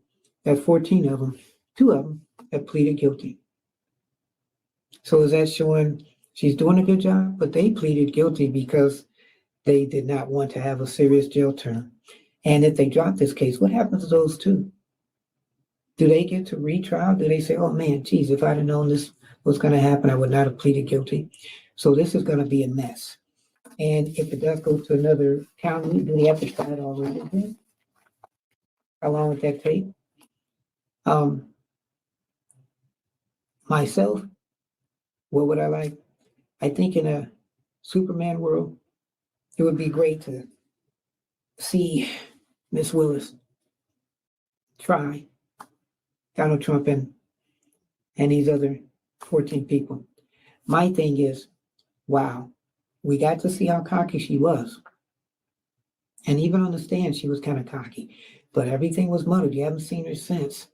that 14 of them, 2 of them have pleaded guilty. So is that showing she's doing a good job? But they pleaded guilty because they did not want to have a serious jail term. And if they drop this case, what happens to those 2? Do they get to retrial? Do they say, oh man, geez, if I'd have known this was going to happen, I would not have pleaded guilty? So this is going to be a mess. And if it does go to another county, do they have to try it all over again? How long would that take? Myself, what would I like? I think in a Superman world, it would be great to see Miss Willis try Donald Trump and these other 14 people. My thing is, wow, we got to see how cocky she was. And even on the stand, she was kind of cocky. But everything was muddled. You haven't seen her since.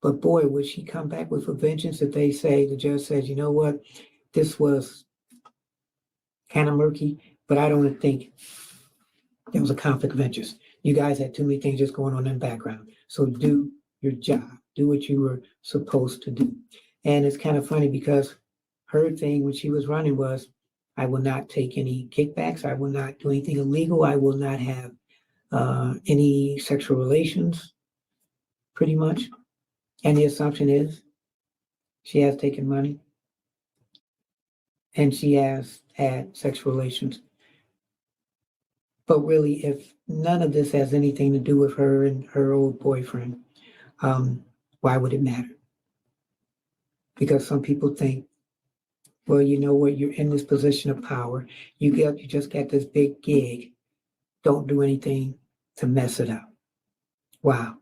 But boy, would she come back with a vengeance if they say, the judge says, you know what, this was kind of murky, but I don't think there was a conflict of interest. You guys had too many things just going on in the background. So do your job. Do what you were supposed to do. And it's kind of funny because her thing when she was running was, I will not take any kickbacks. I will not do anything illegal. I will not have any sexual relations, pretty much. And the assumption is she has taken money and she has had sexual relations. But really, if none of this has anything to do with her and her old boyfriend, why would it matter? Because some people think, well, you know what, you're in this position of power. You just got this big gig. Don't do anything to mess it up. Wow.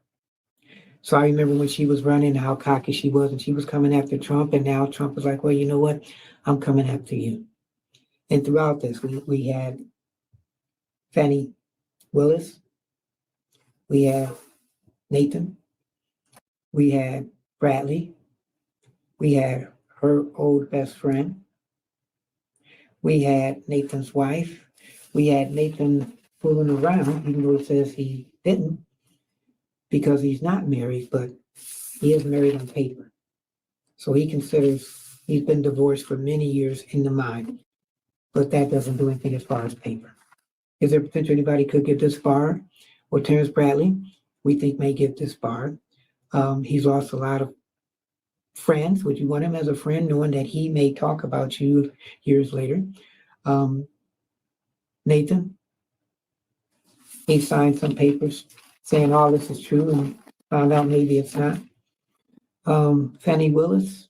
So I remember when she was running, how cocky she was, and she was coming after Trump, and now Trump was like, well, you know what? I'm coming after you. And throughout this, we had Fanni Willis, we had Nathan, we had Bradley, we had her old best friend, we had Nathan's wife, we had Nathan fooling around, even though it says he didn't, because he's not married, but he is married on paper. So he considers he's been divorced for many years in the mind, but that doesn't do anything as far as paper. Is there potential anybody could get this far? Well, Terrence Bradley, we think may get this far. He's lost a lot of friends. Would you want him as a friend, knowing that he may talk about you years later? Nathan, he signed some papers saying all this is true and found out maybe it's not. Fanni Willis,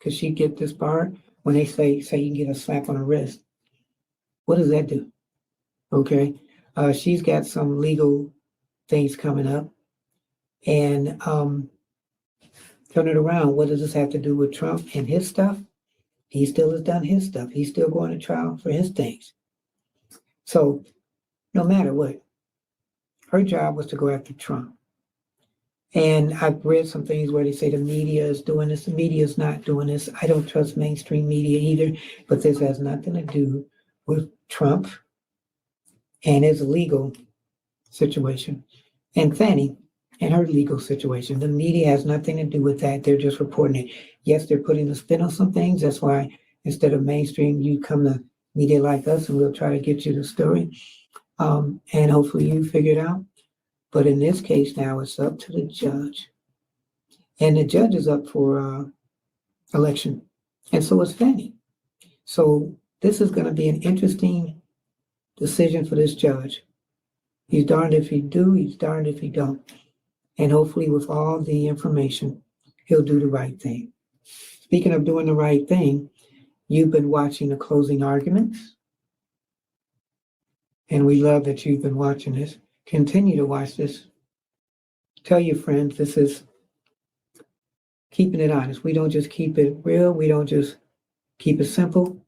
could she get this bar? When they say you can get a slap on the wrist, what does that do? Okay, she's got some legal things coming up, and turn it around. What does this have to do with Trump and his stuff? He still has done his stuff. He's still going to trial for his things. So no matter what, her job was to go after Trump. And I've read some things where they say the media is doing this. The media is not doing this. I don't trust mainstream media either, but this has nothing to do with Trump and his legal situation. And Fanni and her legal situation. The media has nothing to do with that. They're just reporting it. Yes, they're putting a spin on some things. That's why instead of mainstream, you come to media like us and we'll try to get you the story. And hopefully you figure it out. But in this case now, it's up to the judge. And the judge is up for election. And so is Fanni. So this is going to be an interesting decision for this judge. He's darned if he do, he's darned if he don't. And hopefully with all the information, he'll do the right thing. Speaking of doing the right thing, you've been watching the closing arguments. And we love that you've been watching this. Continue to watch this. Tell your friends this is keeping it honest. We don't just keep it real. We don't just keep it simple.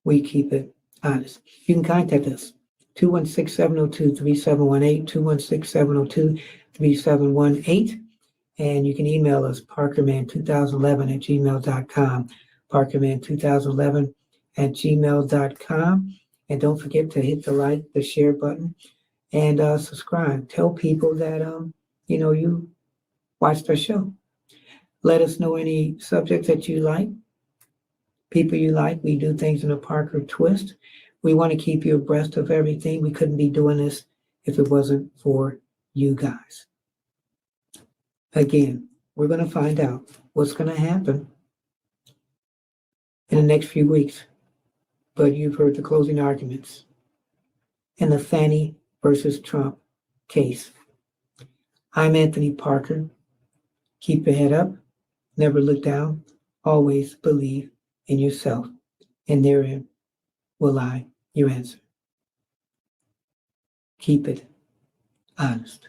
We keep it honest. You can contact us. 216-702-3718, 216-702-3718. And you can email us, parkerman2011@gmail.com, parkerman2011@gmail.com. And don't forget to hit the like, the share button, and subscribe. Tell people that, you watched our show. Let us know any subjects that you like, people you like. We do things in a Parker twist. We want to keep you abreast of everything. We couldn't be doing this if it wasn't for you guys. Again, we're going to find out what's going to happen in the next few weeks. But you've heard the closing arguments in the Fanni versus Trump case. I'm Anthony Parker. Keep your head up. Never look down. Always believe in yourself. And therein will lie your answer. Keep it honest.